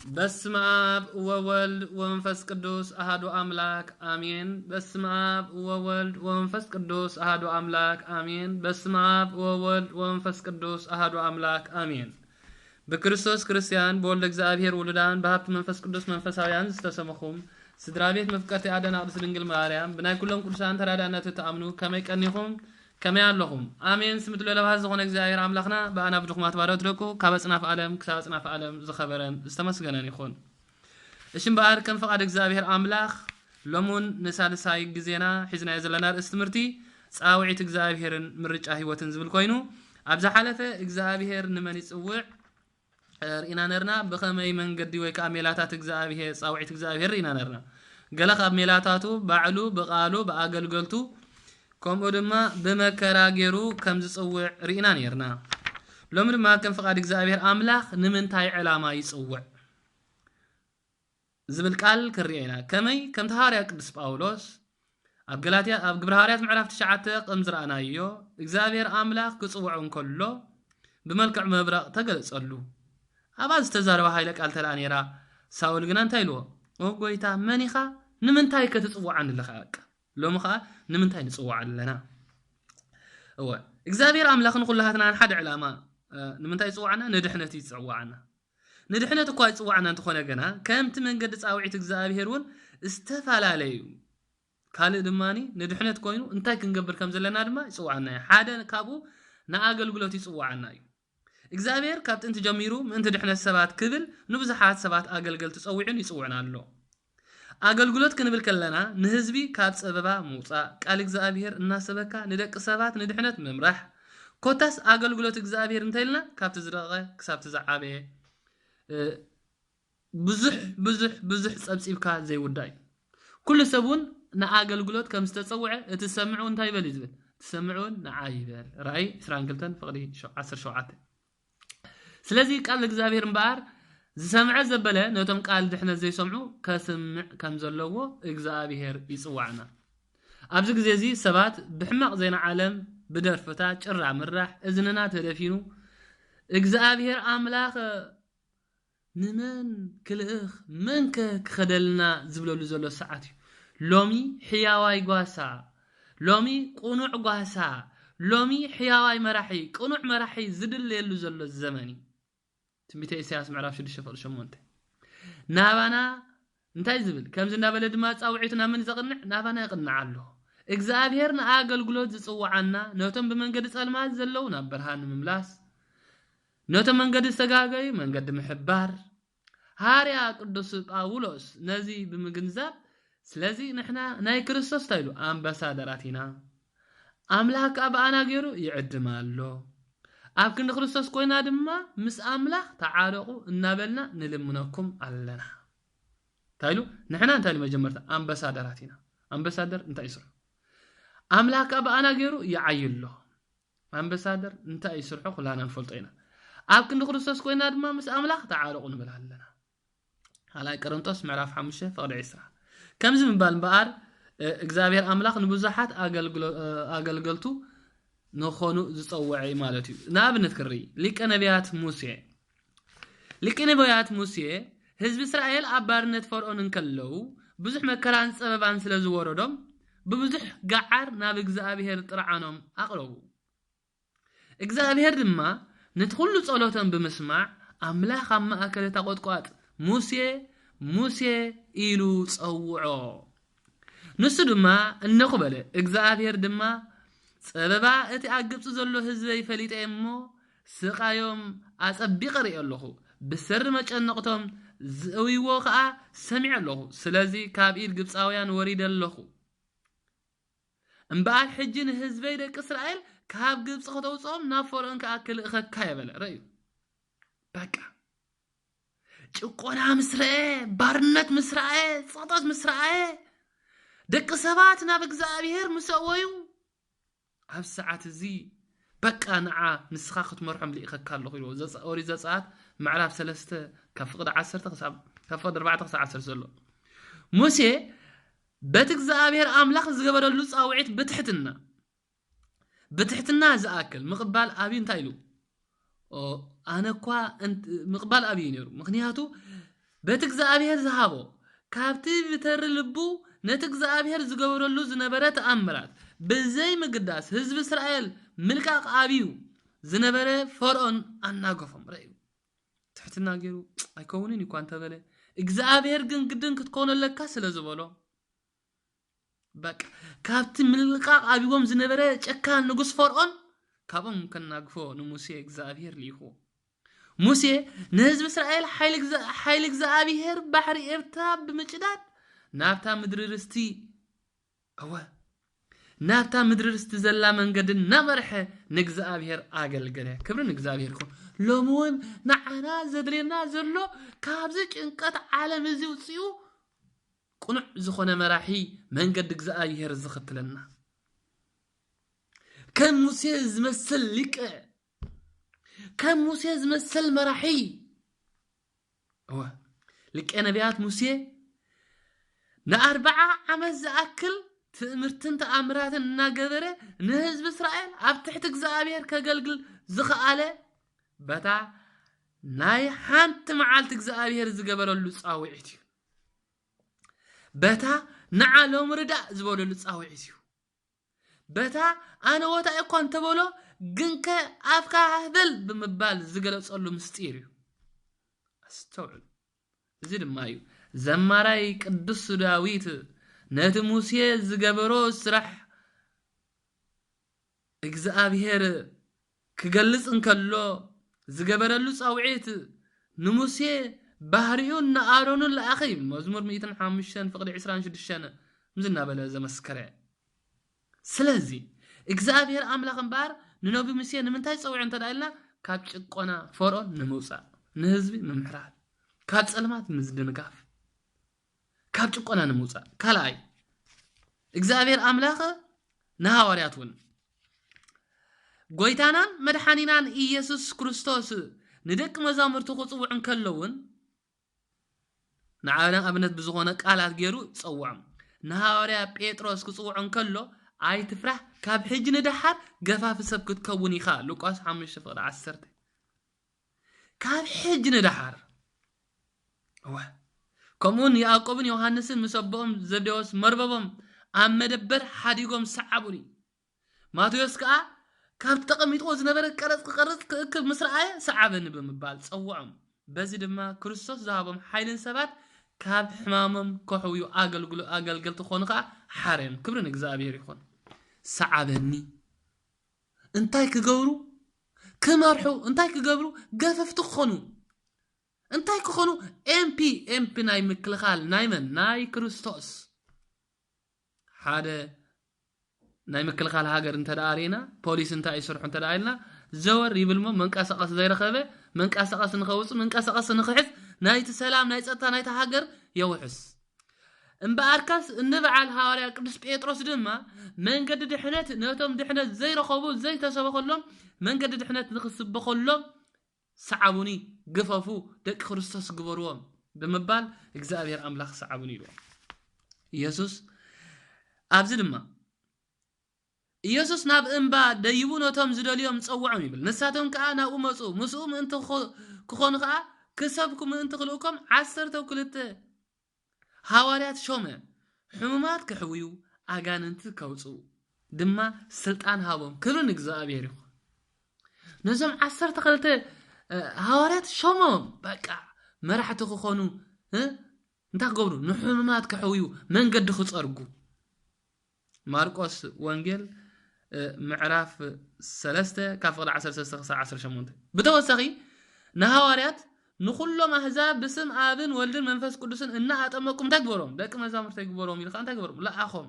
بسم آب وولد ومنفس قدوس أحد أملاك آمين. بسم آب وولد ومنفس قدوس أحد أملاك آمين. بسم آب وولد ومنفس قدوس أحد أملاك آمين. بكريستوس كريستيان بولد እግዚአብሔር ወልዳን በሀብት መንፈስ ቅዱስ መንፈሳውያን ዝተሰመኹም ስድራቤት መፍቀርቲ አደና ቅዱስ ድንግል ማርያም ብናይ ኩሎም ቅዱሳን ተራዳእነት ተአምኑ ከመይ ቀኒኹም ከመይ ኣለኹም አሜን። ስምት ለለባህ ዝኾነ እግዚአብሔር አምላኽና በአና ብድኹማት ባሮት ደቁ ካብ ጽናፍ ዓለም ክሳብ ጽናፍ ዓለም ዝኸበረን ዝተመስገነን ይኹን። እሽም በአር ከም ፈቃድ እግዚአብሔር አምላኽ ሎሙን ንሳልሳይ ግዜና ሒዝና ዘለና ርእስ ትምህርቲ ጻውዒት እግዚአብሔርን ምርጫ ህይወትን ዝብል ኮይኑ ኣብዛ ሓለፈ እግዚአብሔር ንመን ይጽውዕ رئينا نرنا بخمي من قدي ويكا ميلاتات እግዚአብሔር ጻውዒት እግዚአብሔር رئينا نرنا ገለ ካብ ሜላታቱ ባዕሉ በቃሉ በአገልግሎቱ ከምኡ ድማ በመከራገሩ ከም ዝጽውዕ رئينا ነርና። ሎሚ ድማ ከም ፈቃድ እግዚአብሔር አምላኽ ንምንታይ ዕላማ ይጽውዕ ዝብል ቃል ክርኢና ከመይ ከም ተሃርያ ቅዱስ ጳውሎስ ኣብ ገላትያ ኣብ ግብረ ሐዋርያት ምዕራፍ 9 ከም ዝራእናዮ እግዚአብሔር አምላኽ ክጽውዕ እንከሎ ብመልክዕ መብረቕ ተገለጸሉ። አባዝ ተዛረባ ኃይለ ቃል ተላኔራ ሳውል ግን አንታይ ሎ ወጎይታ መንኻ ንምንታይ ከተጽዋዓን ለኻቅ ሎምኻ ንምንታይ ንጽዋዓለና እወ እግዚአብሔር አምላኽን ኩላሃትና ሓደ ዕላማ ንምንታይ ጽዋዓና ንድሕነት ይጽዋዓና ንድሕነት እኳ ይጽዋዓና እንተኾነ ገና ከምቲ መንገዲ ጻውዒት እግዚአብሔርን እስተፋላለዩ ካልእ ድማኒ ንድሕነት ኮይኑ እንታይ ክንገብር ከም ዘለና ድማ ይጽዋዓና ሓደ ካብኡ ንአገልግሎት ይጽዋዓና እዩ። እግዚአብሔር ካብ ጥንት ጀሚሩ ምንት ድሕነት ሰባት ክብል ንብዙሓት ሰባት አገልግሎት ጸውዕን ይጽውዕና ኣሎ። አገልግሎት ክንብል ከለና ንህዝቢ ካብ ጸበባ ሙጻእ ቃል እግዚአብሔር እናሰበካ ንደቂ ሰባት ንድሕነት መምራሕ ኮታስ አገልግሎት እግዚአብሔር እንተይልና ካብ ትዝረቀ ክሳብ ትዝዓበየ ብዙሕ ጸብጺብካ ዘይውዳይ ኩሉ ሰቡን ንአገልግሎት ከም ዝተጸውዐ እቲ ሰምዑ እንታይ ይበል ይዝብል ተሰምዑን ንዓይበል ራእይ 22 ፍቅዲ 17 ስለዚህ ቃል እግዚአብሔር እንባር ዝሰምዐ ዘበለ ነቶም ቃል ድሕነት ዘይሰምዑ ከስምዕ ከም ዘለዎ እግዚአብሔር ይጽዋዕና። ኣብዚ ግዜ እዚ ሰባት ብሕማቅ ዜና ዓለም ብደርፍታ ጭራ ምራሕ እዝንና ተደፊኑ እግዚአብሔር አምላኽ ንመን ክልእኽ መን ክኸደልና ዝብለሉ ዘሎ ሰዓት እዩ። ሎሚ ሕያዋይ ጓሳ ሎሚ ቁኑዕ ጓሳ ሎሚ ሕያዋይ መራሒ ቁኑዕ መራሒ ዝድልየሉ ዘሎ ዘመን ትንቢተ ኢሳይያስ ምዕራፍ 6:8 ናባና እንታይ ዝብል ከምዝ እናበለ ድማ ጻውዒትና ምን ዘቅንዕ ናባና ይቅንዕ ኣሎ። እግዚአብሔር ንአገልግሎት ዝጽዋዓና ነቶም በመንገዲ ጸልማት ዘለው ናብ ብርሃን ምምላስ ነቶም መንገዲ ዝተጋገዩ መንገዲ ምሕባር ሃርያ ቅዱስ ጳውሎስ ነዚ ብምግንዛብ ስለዚህ ንሕና ናይ ክርስቶስ ታይሉ አምባሳደራት ኢና አምላኽ አብአና ገይሩ ይዕድም ኣሎ ኣብ ክንዲ ክርስቶስ ኮይና ድማ ምስ አምላኽ ተዓረቁ እናበልና ንልምነኩም ኣለና ታይሉ ንሕና እንታይ መጀመርታ አምባሳደራት ኢና። አምባሳደር እንታይ ይስርሑ አምላኽ አብአና ገይሩ ይዓይሎ አምባሳደር እንታይ ይስርሑ ኩላና ንፈልጦ ኢና። ኣብ ክንዲ ክርስቶስ ኮይና ድማ ምስ አምላኽ ተዓረቁ ንብል ኣለና። ሃላይ ቆሮንቶስ ምዕራፍ 5 ፍቅዲ 10 ከምዚ ምባል በአር እግዚአብሔር አምላኽ ንብዙሓት አገልግሎቱ ነኾኑ ዝጸውዐ ማለት እዩ። ንኣብነት ክሪ ሊቀ ነቢያት ሙሴ ህዝቢ እስራኤል ኣብ ባርነት ፈርዖን እንከለው ብዙሕ መከራን ጸበባን ስለ ዝወረዶም ብብዙሕ ጋዓር ናብ እግዚአብሔር ጥርዓኖም አቅረቡ። እግዚአብሔር ድማ ነቲ ኩሉ ጸሎቶም ብምስማዕ አምላኽ ኣብ ማእከል ተቆጥቋጥ ሙሴ ኢሉ ጸውዖ። ንሱ ድማ እንኹበለ እግዚአብሔር ድማ ጸበባ እቲ አግብጽ ዘሎ ህዝበይ ፈሊጠ እሞ ስቃዮም አጸቢቀ ርኢ ኣለኹ ብሰር መጨነቅቶም ዝእዊዎ ከዓ ሰሚዕ ኣለኹ። ስለዚህ ካብ ኢድ ግብጻውያን ወሪደ ኣለኹ እምበኣል ሕጂ ንህዝበይ ደቂ እስራኤል ካብ ግብጽ ከተውጾም ናብ ፈርዖን ከዓ ክልእኸካ ይበለ ርእዩ። በቃ ጭቆና ምስረአ ባርነት ምስረአ ጸጣት ምስረአ ደቂ ሰባት ናብ እግዚአብሔር ምሰወዩ ኣብ ሰዓት እዚ በቃ ንዓ ንስኻ ክትመርሖም ልኢኸካ ኣለኹ ኢሉ ኦሪት ዘጸአት ምዕራፍ 3 ካብ ፍቅዲ 10 ክሳብ ካብ ፍቅዲ 4 ክሳብ 10 ዘሎ ሙሴ በት እግዚአብሔር አምላኽ ዝገበረሉ ጻውዒት ብትሕትና ዝኣክል ምቕባል አብይ እንታይ ኢሉ ኣነኳ ምቕባል አብይ ነይሩ። ምክንያቱ በትግዚአብሔር ዝሃቦ ካብቲ ብተር ልቡ ነትግዚአብሔር ዝገብረሉ ዝነበረ ተአምራት በዘይ ምግዳስ ህዝብ እስራኤል ምልቃቅ አብዩ ዝነበረ ፈርዖን አናገፎም ረዩ ትሕትና ገይሩ አይከውንን ይኳን ተበለ እግዚአብሔር ግን ግድን ክትኮነለካ ስለዝበሎ በቃ ካብቲ ምልቃቅ አብዩም ዝነበረ ጨካን ንጉስ ፈርዖን ካብም ከናግፎ ንሙሴ እግዚአብሔር ሊኹ ሙሴ ነህዝብ እስራኤል ኃይል እግዚአብሔር ባህሪ ኤርትራ በመጭዳት ናብታ ምድር ርስቲ አወ ናብታ ምድር ርስቲ ዘላ መንገድን ናመርሐ ንእግዚአብሔር አገልገለ ክብርን እግዚአብሔር ይኹን ሎሞም ናዓና ዘድለና ዘሎ ካብዚ ጭንቀት ዓለም እዚ ውፅኡ ቁኑዕ ዝኾነ መራሒ መንገድ እግዚአብሔር ዝኽትለና ከም ሙሴ ዝመስል ሊቅ ከም ሙሴ ዝመስል መራሒ ሊቅ ነቢያት ሙሴ ና40 ዓመት ዝኣክል ትእምርትን ተአምራትን እናገበረ ንህዝብ እስራኤል ኣብ ትሕቲ እግዚአብሔር ከገልግል ዝኽኣለ በታ ናይ ሓንቲ መዓልቲ እግዚአብሔር ዝገበረሉ ጻውዒት እዩ በታ ንዓሎም ርዳእ ዝበለሉ ጻውዒት እዩ በታ ኣነ ወታ እኮ እንተበሎ ግንከ ኣፍካ ህበል ብምባል ዝገለጸሉ ምስጢር እዩ አስተውዕሉ እዚ ድማ እዩ ዘማራይ ቅዱስ ዳዊት ነቲ ሙሴ ዝገበሮ ስራሕ እግዚአብሔር ክገልጽ እንከሎ ዝገበረሉ ጻውዒት ንሙሴ ባህሪውን ንኣሮንን ለኣኺ መዝሙር 105 ፍቅዲ 26 ምዝና በለ ዘመስከረ ስለዚ እግዚአብሔር አምላክ እምባር ንነቢ ሙሴ ንምንታይ ጸውዕ እንተዳይልና ካብ ጭቆና ፈርዖን ንምውጻእ ንህዝቢ ምምሕራት ካብ ጸልማት ምዝድንጋፍ ካብ ጭቆና ንምውጻእ ካልኣይ እግዚአብሔር አምላክ ንሐዋርያቱን ጎይታናን መድኃኒናን ኢየሱስ ክርስቶስ ንደቅ መዛሙርቱ ክጽውዕ እንከለውን ንዓና ኣብነት ብዝኾነ ቃላት ገይሩ ጸውዖም ንሐዋርያ ጴጥሮስ ክጽውዕ እንከሎ አይ ትፍራህ ካብ ሕጂ ንድሓር ገፋፍ ሰብ ክትከውን ኢኻ ሉቃስ 5:10 ካብ ሕጂ ንድሓር ከምኡን ያዕቆብን ዮሐንስን ምሰቦም ዘብዴዎስ መርበቦም ኣብ መደበር ሓዲጎም ሰዓቡኒ ማቴዎስ ከዓ ካብ ተቐሚጥዎ ዝነበረ ቀረጽ ክእክብ ምስራኣየ ሰዓበኒ ብምባል ጸውዖም በዚ ድማ ክርስቶስ ዝሃቦም ሓይልን ሰባት ካብ ሕማሞም ከሕውዩ ኣገልገልቲ ኾኑ ከዓ ሓርዮም ክብርን እግዚአብሔር ይኹን ሰዓበኒ እንታይ ክገብሩ ክመርሑ እንታይ ክገብሩ ገፈፍቲ ክኾኑ እንታይ ክኾኑ ኤምፒ ናይ ምክልኻል ናይመን ናይ ክርስቶስ ሓደ ናይ ምክልኻል ሃገር እንተዳአሪና ፖሊስ እንታይ ይሰርሑ እንተዳአልና ዘወር ይብልሞ መንቀሳቀስ ዘይረኸበ መንቀሳቀስ ንኸውጽ መንቀሳቀስ ንኽሕዝ ናይቲ ሰላም ናይ ጸጥታ ናይቲ ሃገር የውሕስ እምበኣርካስ እንበዓል ሐዋርያ ቅዱስ ጴጥሮስ ድማ መንገዲ ድሕነት ነቶም ድሕነት ዘይረኸቡ ዘይተሰበኸሎም መንገዲ ድሕነት ንኽስበኸሎም ሰዓቡኒ ግፈፉ ደቂ ክርስቶስ ግበርዎም ብምባል እግዚአብሔር አምላክ ሰዓቡኒ ኢሉ ኢየሱስ ኣብዚ ድማ ኢየሱስ ናብ እምባ ደይቡ ነቶም ዝደልዮም ጸውዖም ይብል ንሳቶም ከዓ ናብኡ መጹ ምስኡ ምእንቲ ክኾኑ ከዓ ክሰብኩ ምእንቲ ክልኡኮም 12 ሐዋርያት ሾመ ሕሙማት ክሕውዩ ኣጋንንቲ ከውጽኡ ድማ ስልጣን ሃቦም ክብርን እግዚአብሔር ይኹን ነዞም 12 ሐዋርያት ሾሞም በቃ መራሕቲ ክኾኑ እንታይ ክገብሩ ንሕሙማት ክሕውዩ መንገዲ ክጸርጉ ማርቆስ ወንጌል ምዕራፍ 3 ካብ 13-18 ብተወሳኺ ንሐዋርያት ንኹሎም አሕዛብ ብስም አብን ወልድን መንፈስ ቅዱስን እና አጠመቁም ተግበሮም ደቂ መዛሙርት ተግበሮም ይልካ ተግበሮም ለአኹም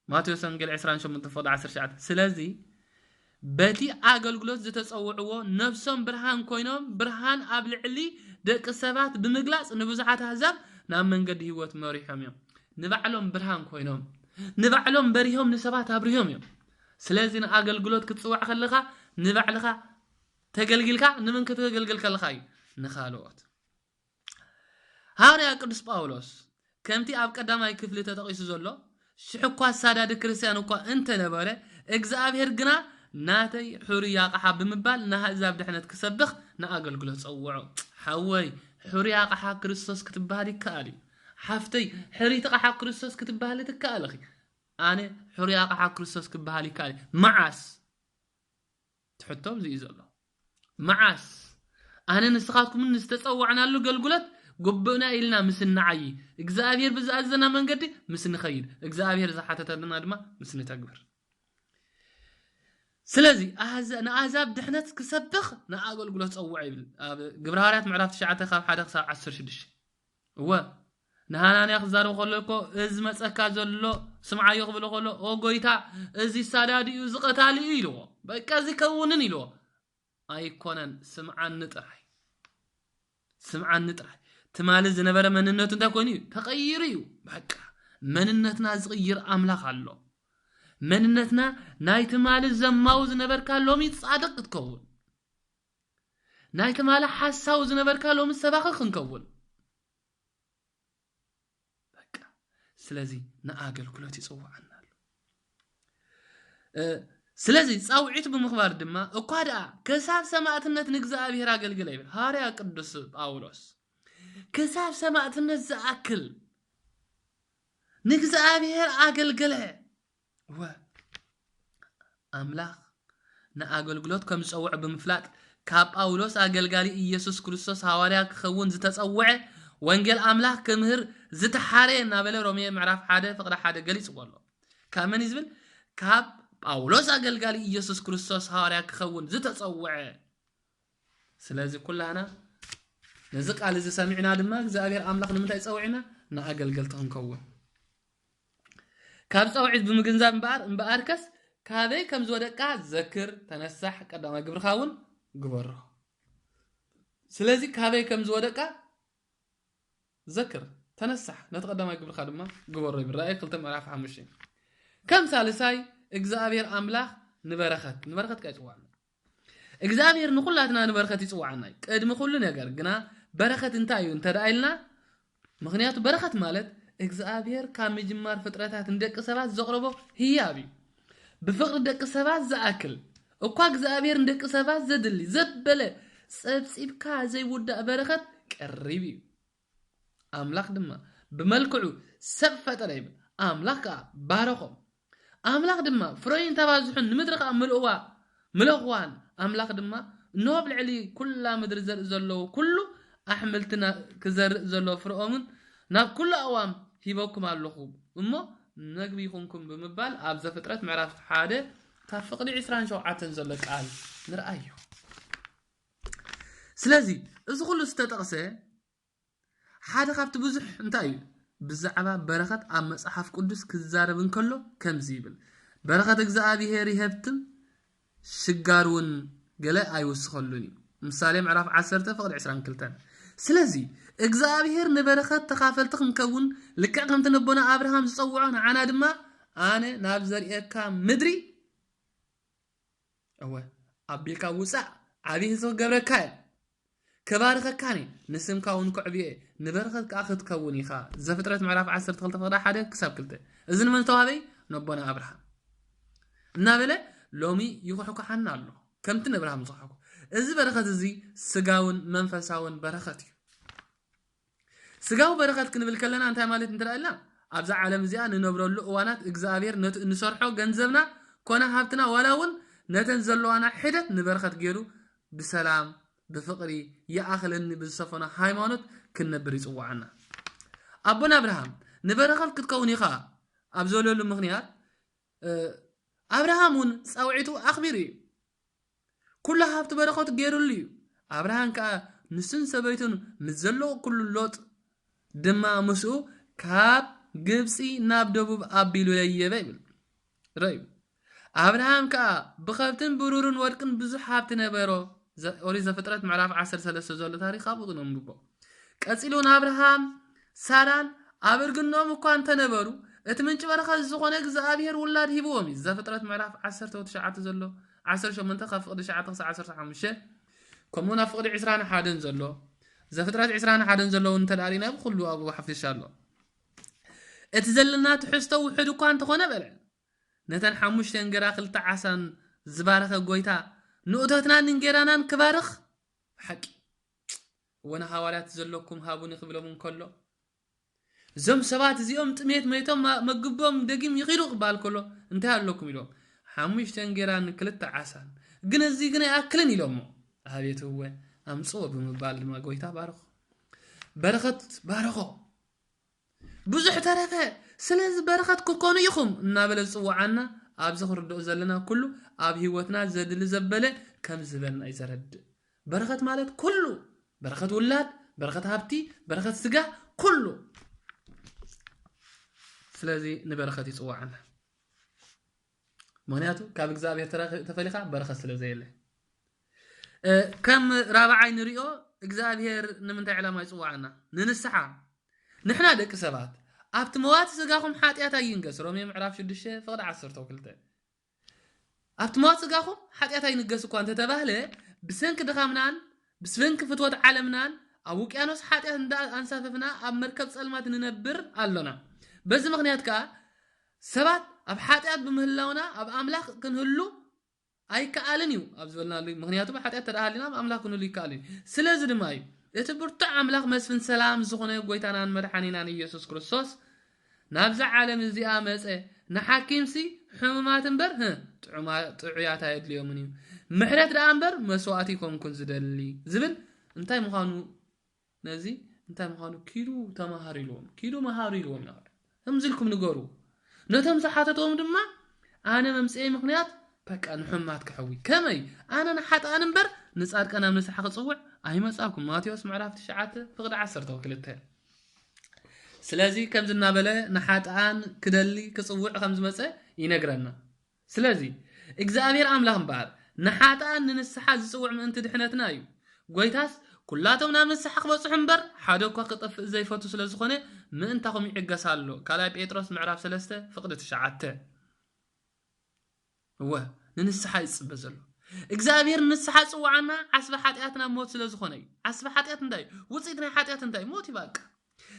ማቴዎስ ወንጌል 28:19 ስለዚ በቲ አገልግሎት ዝተጸውዕዎ ነፍሶም ብርሃን ኮይኖም ብርሃን ኣብ ልዕሊ ደቂ ሰባት ብምግላጽ ንብዙሓት አሕዛብ ናብ መንገዲ ህይወት መሪሖም እዮም ንባዕሎም ብርሃን ኮይኖም ንባዕሎም በሪሆም ንሰባት አብሪሆም እዮም ስለዚ ንአገልግሎት ክትጽዋዕ ከለኻ ንባዕልኻ ተገልግልካ ንምን ከተገልግል ከለኻ እዩ ንኻልኦት ሐዋርያ ቅዱስ ጳውሎስ ከምቲ ኣብ ቀዳማይ ክፍሊ ተጠቂሱ ዘሎ ሽሕኳ ሳዳድ ክርስቲያን እኳ እንተ ነበረ እግዚአብሔር ግና ناتي حرية قحا بمبال نها إذا بدحنت كسبخ نأقل قلو تصوعو حوي حرية قحا كريستوس كتبهالي كالي حفتي حرية قحا كريستوس كتبهالي تكالخي أنا حرية قحا كريستوس كتبهالي كالي معاس تحطهم زي زلو معاس أنا نسخاتكم من نستتصوعنا له قلقلت قبنا إلنا مسن عي إجزابير بزازنا من قدي مسن خير إجزابير زحتة لنا دما مسن تكبر سلازي أعزاب دحنت كسبخ نأقول قلت تصوعي قبرهارات معرفت شعته خاف حدا خسر 10 شدش هو نهانا يخزارو خلوكو إز مسأكا زلو سمعا يقبلو خلو أو قويتا إزي سادادي يزقتالي إيلو بكازي كونن إيلو أيكونن سمعان نطرح سمعان نطرح تمالز نبر مننتو انتا كوني تغيريو بحكا مننتنا زغير أملاخ اللو مننتنا ناي تمالز زماوز نبر كالومي تصادق تكون ناي تمال حساوز نبر كالومي السباخ نكون بحكا سلازي ناقل كلوتي صوع عنا سلازي صاوعيت بمخبار دما اقادا كساب سماعتنت نغزابير اغلغل يبل هاريا قدوس باولوس كساب سماعتنت زاكل نغزابير اغلغل و املاح ناغلغلوت كم صوع بمفلاط كاب باولوس اغلغالي ኢየሱስ ክርስቶስ ሐዋርያ ክኸውን ዝተጸውዐ ወንጌል አምላክ ከምህር ዝተሐረ እናበለ ሮሜ ምዕራፍ 1 ፍቅረ 1 ገሊጽ ወሎ ካመን ይዝብል ካብ ጳውሎስ አገልጋሊ ኢየሱስ ክርስቶስ ሐዋርያ ክኸውን ዝተጸውዐ ስለዚህ ኩላና ነዚ ቃል እዚ ሰሚዕና ድማ እግዚአብሔር አምላክ ንምንታይ ጸውዒና ንአገልገልት ክንከውን ካብ ጸውዒት ብምግንዛብ እምበአርከስ ካበይ ከም ዝወደቃ ዘክር ተነሳሕ ቀዳማ ግብርኻውን ግበሮ ስለዚህ ካበይ ከም ዝወደቃ ዘክር ተነሳሕ ነተቀዳማ ግብርኻ ድማ ግበሮ ይብራይ 2 ምዕራፍ 5 ከም ሳልሳይ እግዚአብሔር አምላክ ንበረኸት ቀጭዋና እግዚአብሔር ንኹላትና ንበረኸት ይጽዋዓና ቀድም ሁሉ ነገር ግና በረኸት እንታዩ እንተዳይልና ምክንያቱ በረኸት ማለት እግዚአብሔር ካመጅማር ፍጥረታት እንደቅ ሰባት ዘቅርቦ ህያቢ بفقر دق سبات زاكل اكو እግዚአብሔር እንደቅ ሰባት ዘድሊ ዘበለ ጸብጽብካ ዘይውዳ በረኸት ቀሪቢ አምላክ ድማ በመልክዑ ሰፈጠረ ይብል አምላክ ባረኸም አምላክ ድማ ፍሮይን ተባዝሑን ንምድርኻ ምልኽዋን አምላክ ድማ ኖብ ልዕሊ ኩላ ምድር ዘር ዘለው ኩሉ አሕምልትና ክዘርእ ዘለው ፍሮኦምን ናብ ኩሉ አዋም ሂበኩም ኣለኹ እሞ نقبي يخونكم بمبال أبزا فترة معرفة حادة تفقدي 27 زل قال نرأيه سلازي إذا كله استتقسي حادة خابت بزح انتايو بزعبا بركات أم مصحف قدس كزاربن كله كم زيبل بركات اجزاء هيري هبتم شقارون قلا أيوس خلوني مثالي معرف 10 تفقد 20 كلتان سلازي እግዚአብሔር ንበረኸት ተኻፈልትክ ምከውን ልክዕ ከም ተነቦና አብርሃም ዝጸውዖና ዓና ድማ ኣነ ናብ ዘርኤካ ምድሪ እወ አቢልካ ውፃእ ዓብይ ህዝቢ ገብረካ ከባርከካኒ ንስምካ እውን ኩዕብየ ንበረኸት ከዓ ክትከውን ኢኻ ዘፍጥረት ምዕራፍ 12 ፍቅዳ 1 ክሳብ 2 እዚ ንመን ተዋበይ ነቦና አብርሃም እናበለ ሎሚ ይኹሕኩ ሓና ኣሎ ከምቲ ነብርሃም ዝኹሕኩ እዚ በረኸት እዚ ስጋውን መንፈሳውን በረኸት እዩ ስጋው በረኸት ክንብል ከለና እንታይ ማለት እንትራልና ኣብዛ ዓለም እዚኣ ንነብረሉ እዋናት እግዚአብሔር ንሰርሖ ገንዘብና ኮነ ሃብትና ወላውን ነተን ዘለዋና ሕደት ንበረኸት ገይሩ ብሰላም ብፍቅሪ ያኣኽለኒ ብዝሰፈነ ሃይማኖት ክንነብር ይጽዋዓና አቡና አብርሃም ንበረኸት ክትከውን ኢኻ ኣብ ዘለሉ ምኽንያት አብርሃምን ጻውዒቱ ኣኽቢር እዩ ኩሉ ሃብቲ በረኸት ገይሩሉ እዩ አብርሃም ከዓ ንስን ሰበይቱን ምዘሎ ኩሉ ሎጥ ድማ መስኡ ካብ ግብጺ ናብ ደቡብ አቢሉ ለየበ ይብል ረይ አብርሃም ከዓ ብኸብትን ብሩርን ወርቅን ብዙሕ ሃብቲ ነበሮ ኦሪት ዘፍጥረት ምዕራፍ 13 ዘሎ ታሪኽ ኣብኡ ነው ምብቆ ቀጺሉን አብርሃም ሳራን አብርግኖም እኳ ተነበሩ እቲ ምንጭ በረኸት ዝኾነ እግዚአብሔር ውላድ ሂብዎም ዘፍጥረት ምዕራፍ 19 ዘሎ 18 ካብ ፍቅዲ 9 ክሳብ 15 ከምኡውን ኣብ ፍቅዲ 21 ዘሎ ዘፍጥረት 21 ዘሎ እንተዳሪና ብኩሉ አቡ ሓፊሻሎ እቲ ዘለና ትሕዝቶ ውሕድ እኳ እንተኾነ በለ ነተን 5 ገራ 2 ዓሳን زبارخ قويتا نؤتتنا ننجرانا كبارخ حكي وانا حوالات زلوكم هابوني قبلهم كله زم سبات زيوم تميت ميتهم مقبهم دقيم يغيروا قبال كله انتهى لكم يلوم حموش تنجران كلتا عسان قنا زي قنا أكلن يلومو هابيت هو أمصوه بمبال ما قويتا بارخو برخت بارخو بزح تركه سلاز برخت كوكونو يخم نابل الصوعنا أب زخر دو زلنا كله أب هيوتنا زد لزبلة كم زبلنا يزرد برخت مالت كله برخت ولاد برخت هابتي برخت سجا كله سلازي نبرخت يصوعنا مهنياتو كاب إجزابي تفليخا برخت سلازي له كم رابعين ريو إجزابي نمنتع على ما يصوعنا ننسحا نحنا دك سبات أبت موات سجاهم حاتيات ينقص رومي معرف شو دشة فقد عصر توكلته أبت موات سجاهم حاتيات ينقص وكانت تبهله بسنك دخامنان بسنك فتوات عالمنان أبوك أنوس حاتيات أنساففنا أب مركب سلمات ننبر قالنا بس مغنيات كا سبات أب حاتيات بمهلونا أب أملاك كنهلو أي كألنيو أبزولنا لي مغنياتو بحاتيات ترأهلنا أملاك كنهلو كألني سلازل ماي يتبرتع أملاك مسفن سلام زخونه قويتانا مرحانينا يسوس كريستوس نابزع عالم الزياء مسئ نحاكيم سي حمامات انبر تعيات هايد اليومنيو محرات رأنبر مسواتيكم كن زدلي زبل انتاي مخانو نازي انتاي مخانو كيلو تمهاري لهم كيلو مهاري لهم نار همزلكم نقورو نتم صحاتتهم دما أنا ممسئي مخنيات بك أن حمات كحوي كمي أنا نحات أنبر نسألك أنا من سحق تصوع أي مسألكم ماتيوس معرفت شعات فقد عصر توكلتها سلازي كم زلنا بلا نحات آن كدلي كصوع خمس مسألة ينقرنا سلازي إجزابير أملاهم بعد نحات آن ننسحاز صوع من أنت دحنتنا يو قويتاس كلاتهم نام نسحق بصحن بر حادوك وقت زي فوتو سلازخونه من انتهم يعقسالو كالاي بيتروس معرف سلسته فقدت شعاته هو ننسحا يصبزلو إجزابير ننسحا صوعنا عسب حاتياتنا موت سلازخونه عسب حاتيات نداي وصيدنا حاتيات نداي موت يباك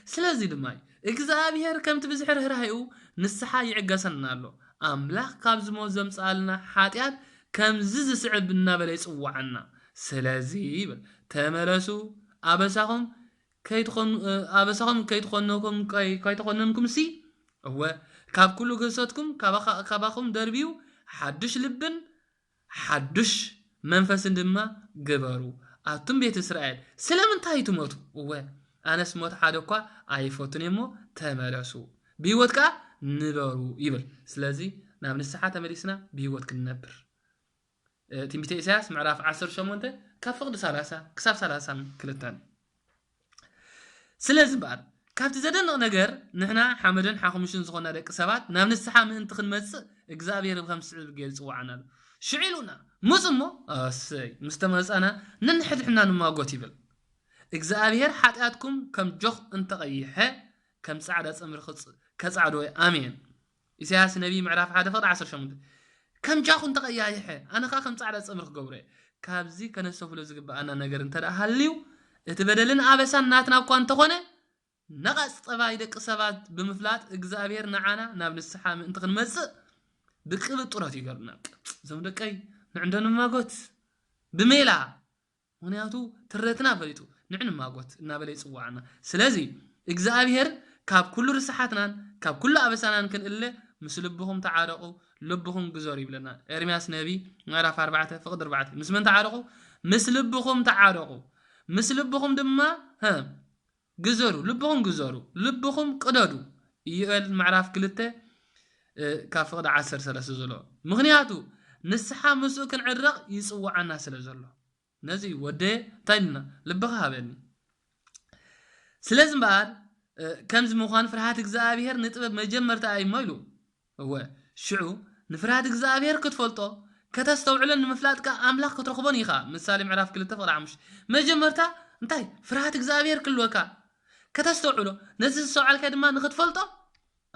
سلازي دماي إجزابير كم تبزحر هرايو نسحا يعقسنا له أملاك كابز موت زمصالنا حاتيات كم زز سعبنا بلا يصوعنا سلازي تمرسو أبساهم كيتخونكم كيتخوننكم سي هو كاب كل قصتكم كاباكم دربيو حدش لبن حدش منفس دما قبرو أتم بيت إسرائيل سلام انتهي تموتو هو أنا سموت حادوكا عيفوتني مو تمرسو بيوتكا نبرو يبل سلازي نابن الساعة تمرسنا بيوتك النبر تيمتي إساس معرف 10 شمونته كفقد 3 كساب 3 كلتان سلازم بعد كابت زدن نجر نحنا حمدن حاخمشن زخنا دق سبات نام نسحا من انت خنمص اغزابير بخمس جيل صوعنا شعيلونا مصمو اسي مستمصنا ننحد حنا نماغوت يبل اغزابير حاتاتكم كم جخ انت قيحه كم صعده صمر خص كصعدو امين اسياس نبي معرف حدا فض 10 شمونته كم جاخو انت قيحه انا كم صعده صمر قبره كابزي كنسوف له زغبا انا نجر انت هاليو اتبدلن ابسان ناتنا اكو انت ሆነ نقص طباي دق سبات بمفلات اغزابير نعانا ناب نسحام انت خنمص بقب طرات يغرنا زم دقي عندنا ماغوت بميلا ونياتو ترتنا فليتو نعن ماغوت እና በላይ ጽዋعنا ስለዚህ اغزابير ካብ ኩሉ ርስሓትናን ካብ ኩሉ አበሳናን ከንእለ ምስልብኹም ተዓረቁ ልብኹም ግዞር ይብለና ኤርሚያስ ነቢ ምዕራፍ 4 ፍቅድ 4 ምስመን ተዓረቁ ምስልብኹም ተዓረቁ ምስልብኹም ድማ ግዞሩ ልብኹም ግዞሩ ልብኹም ቅደዱ ይእል ምዕራፍ 2 ካብ ፍቅድ 10 ሰለስ ዘሎ ምክንያቱ ንስሓ ምስኡ ክንዕረቕ ይጽዋዓና ስለ ዘሎ ነዚ ወደ ታይልና ልብኻ ሃበኒ ስለዚህ ባር كمز مخان فرحات إغزابير نطبب مجمرتا أي مايلو هو شعو نفرحات إغزابير كتفلطو كتستوعلن مفلاتك أملاك كترخبون يخا مثالي معراف كل تفضل عمش مجمرتا انتاي فرحات إغزابير كل وكا كتستوعلو نزل السوعال كدما نختفلطو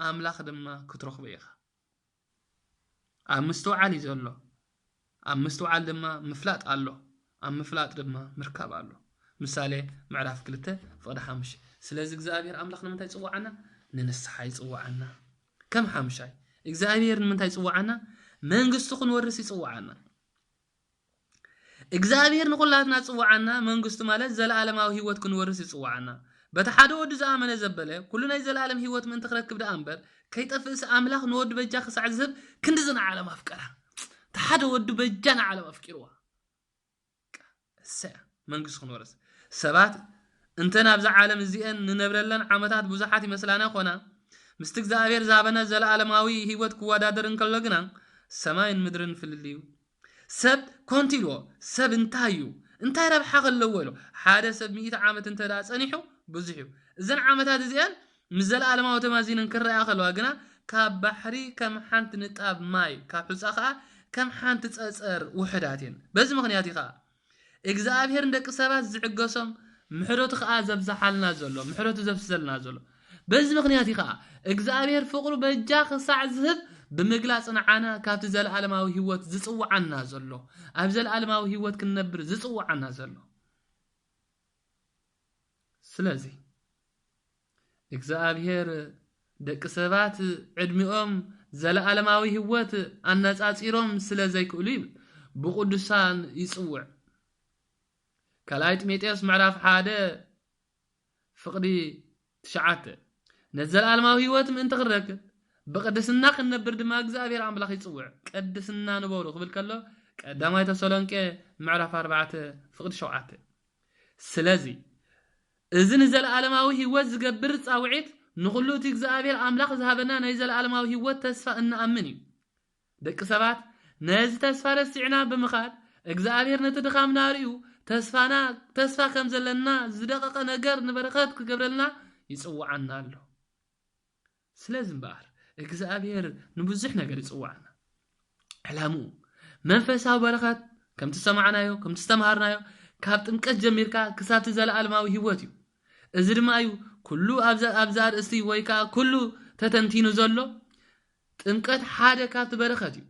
أملاك دما كترخبو يخا أمستوعال يزولو أمستوعال دما مفلات قالو أم مفلات دما مركب قالو مثالي معراف كل تفضل عمش سلاز إغزابير أملاخنا من تاي صوعنا ننسحا يصوعنا كم حامشاي إغزابير من تاي صوعنا መንግስቱ ክንወርስ ይጽዋዓና እግዚአብሔር ንኹላትና ጽዋዓና መንግስቱ ማለት ዘለዓለማዊ ህይወት ክንወርስ ይጽዋዓና በተሓደ ወዲ ዝኣመነ ዘበለ ኩሉ ናይ ዘለዓለም ህይወት ምን ትኽረክብ ዳ ኣምበር ከይጠፍእስ ኣምላኽ ንወዲ በጃ ክሳዕ ዝህብ ክንድዝና ዓለም ኣፍቀራ ተሓደ ወዲ በጃና ዓለም ኣፍቂርዋ መንግስቱ ክንወርስ ሰባት እንተ ናብዛ ዓለም እዚአን ንነብረለን ዓመታት ብዙሓት ይመስላና ኾና ምስቲ እግዚአብሔር ዛበና ዘለዓለማዊ ህይወት ክወዳደር እንከሎ ግና ሰማይን ምድርን ፍልልዩ ሰብ ኮንቲልዎ ሰብ እንታይ ረብሓ ከለዎ ኢሉ ሓደ ሰብ 100 ዓመት እንተ ዳ ጸኒሑ ብዙሕ እዩ እዘን ዓመታት እዚአን ምስ ዘለዓለማዊ ተማዚነን ክረኣያ ከለዋ ግና ካብ ባሕሪ ከም ሓንቲ ንጣብ ማይ ካብ ሕፃ ከዓ ከም ሓንቲ ጸጸር ውሕዳት እየን በዚ ምኽንያት ይኻ እግዚአብሔር እንደቂ ሰባት ዝዕገሶም ምሕረቱ ከዓ ዘብዛሓልና ዘሎ ምሕረቱ ዘብስዘልና ዘሎ በዚ ምኽንያት ይኻ እግዚአብሔር ፍቅሩ በጃ ክሳዕ ዝህብ ብምግላጽ ንዓና ካብቲ ዘለዓለማዊ ህይወት ዝጽዋዓና ዘሎ ኣብ ዘለዓለማዊ ህይወት ክንነብር ዝጽዋዓና ዘሎ ስለዚ እግዚአብሔር ደቂ ሰባት ዕድሚኦም ዘለዓለማዊ ህይወት ኣነጻጺሮም ስለ ዘይክእሉ ብቅዱሳን ይጽውዕ كلايت ميتيوس معرف حاده فقدي تشعت نزل علماوي هيوت من تغرك بقدسنا خنبر دما እግዚአብሔር አምላክ ይጽውዕ ቀድስና ንበሩ ክብል ከሎ ቀዳማይ ተሰሎንቄ معرف 4 فقد 7 ስለዚ እዝን ዘለዓለማዊ ህይወት ዝገብር ጻውዒት ንኹሉት እግዚአብሔር አምላክ ዝሃበና ናይ ዘለዓለማዊ ህይወት ተስፋ እንኣምን እዩ ደቂ ሰባት ነዚ ተስፋ ረሲዕና ብምኻድ እግዚአብሔር ነተድኻምና ርዩ ተስፋ ከም ዘለና ዝደቀቀ ነገር ንበረኸት ክገብረልና ይጽዋዓና ኣሎ ስለዚህ እምበር እግዚአብሔር ንብዙሕ ነገር ይጽዋዓና ዕላሙ መንፈሳዊ በረኸት ከም ተሰማዕናዮ ከም ተስተማሃርናዮ ካብ ጥምቀት ጀሚርካ ክሳብ ዘለዓለማዊ ህይወት እዩ እዚ ድማ እዩ ኩሉ ኣብዛር እስቲ ወይ ከዓ ኩሉ ተተንቲኑ ዘሎ ጥምቀት ሓደ ካብ በረኸት እዩ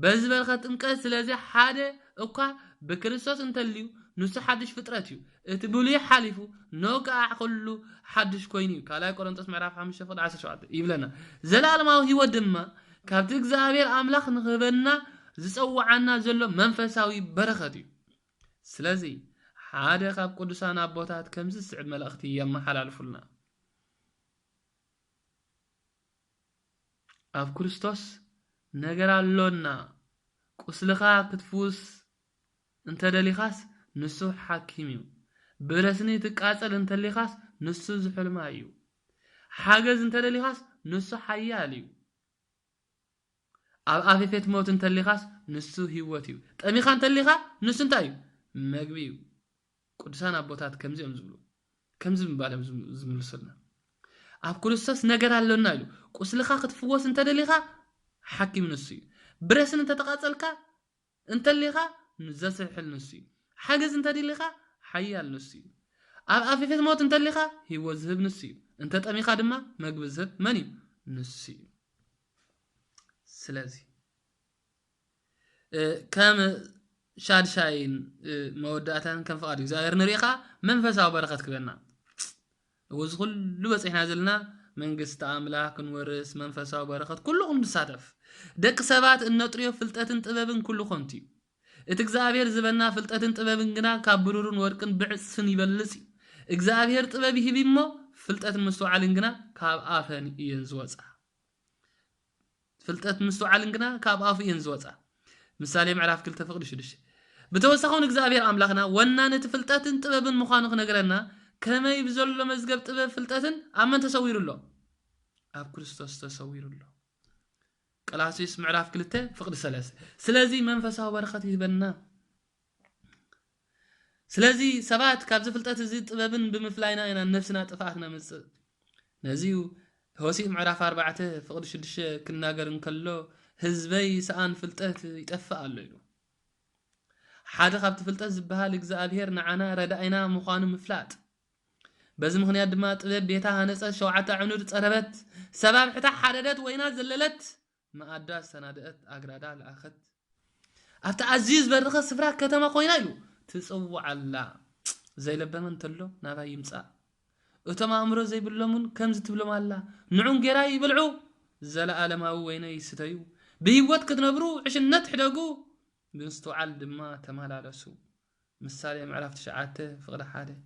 በዚ በረኸት ጥምቀት ስለዚ ሓደ እኳ በክርስቶስ እንተልዩ ንሱ ሓድሽ ፍጥረት እዩ እቲ ብሉይ ሓሊፉ ኖቃዕ ኩሉ ሓድሽ ኮይኑ ካላይ ቆሮንቶስ ምዕራፍ 5:17 ይብለና ዘለዓለማዊ ህይወት ድማ ካብቲ እግዚአብሔር አምላክ ንኽበና ዝጸዋዓና ዘሎ መንፈሳዊ በረኸት እዩ ስለዚ ሓደ ካብ ቅዱሳን አቦታት ከምዚ ስዕብ መልእኽቲ የመሓላልፉልና ኣብ ክርስቶስ ነገር ኣሎና ቁስልኻ ክትፍውስ እንተ ደሊኻስ ንሱ ሓኪም እዩ ብረስኒ ትቃጸል እንተ ደሊኻስ ንሱ ዝሕልማ እዩ ሓገዝ እንተ ደሊኻስ ንሱ ሓያል እዩ ኣብ ኣፌፌት ሞት እንተ ደሊኻስ ንሱ ህይወት እዩ ጠሚኻ እንተ ደሊኻ ንሱ እንታይ እዩ መግቢ እዩ ቅዱሳን አቦታት ከምዚኦም ዝብሉ ከምዚ ምባለም ዝምልሱልና ኣብ ክርስቶስ ነገር ኣሎና ኢሉ ቁስልኻ ክትፍወስ እንተ ደሊኻ ሓኪም ንሱ እዩ ብረስኒ ተተቃጸልካ እንተ ደሊኻ ንዘስሕል ንሱ እዩ ሓገዝ እንተ ደሊኻ ሓያል ንሱ እዩ ኣብ ኣፌፌት ሞት እንተ ደሊኻ ህይወት ዝህብ ንሱ እዩ እንተ ጠሚኻ ድማ መግቢ ዝህብ መን እዩ ንሱ እዩ ስለዚ ከም ሻድሻይን መወዳእታን ከም ፍቃድ እግዚአብሔር ንሪኻ መንፈሳዊ በረኸት ክበና ወዝ ኩሉ በፂሕና ዘለና መንግስቲ አምላክ ንወርስ መንፈሳዊ በረኸት ኩሉኹም ንሳተፍ ደቂ ሰባት እነጥርዮ ፍልጠትን ጥበብን ኩሉ ኾንቲ እቲ እግዚአብሔር ዝበና ፍልጠትን ጥበብን ግና ካብ ብሩርን ወርቅን ብዕስን ይበልጽ እግዚአብሔር ጥበብ ይህብ እሞ ፍልጠትን ምስተዋዕልን ግና ካብ ኣፈን እየን ዝወፃ ፍልጠት ምስተዋዕልን ግና ካብ ኣፉ እየን ዝወፃ ምሳሌ ምዕራፍ 2:6 بتوسخون እግዚአብሔር አምላክና ወናነት ፍልጠትን ጥበብን ምዃኑ ክነግረና ከመይ ብዘሎ መዝገብ ጥበብ ፍልጠትን አመን ተሰዊሩሎ ኣብ ክርስቶስ ተሰዊሩሎ ቀላሲስ ምዕራፍ 2:3 ስለዚ መንፈሳዊ በረኸት ይበና ስለዚ ሰባት ካብ ፍልጠት እዚ ጥበብን ብምፍላይና ኢና ነፍስና ጥፋትና መጽእ ነዚው ሆሴዕ ምዕራፍ 4:6 ክናገር እንከሎ ህዝበይ ሰአን ፍልጠት ይጠፋ ኣሎ እዩ ሓደ ካብቲ ፍልጠት ዝበሃል እግዚአብሔር ንዓና ረዳኢና ምዃኑ ምፍላጥ በዚ ምኽንያት ድማ ጥበብ ቤታ ሃነፀ 7 ዕኑድ ጸረበት ሰባብ ሕታ ሓደደት ወይና ዘለለት ማኣዳ ሰናደት ኣግራዳ ለኣኸት ኣብታ ኣዝዩ ዝበርኸ ስፍራ ከተማ ኮይና ኢሉ ትጽውዓላ ዘይለበመን ተሎ ናባ ይምጻእ እቶም ኣእምሮ ዘይብሎምን ከምዚ ትብሎም ኣላ ንዑን ጌራ ይብልዑ ዘለዓለማዊ ወይነ ይስተዩ بهيوت كتنبرو عشنت حدقو بنستوعل دما تمالالسو مثالي معرف تشعاته فقد حاله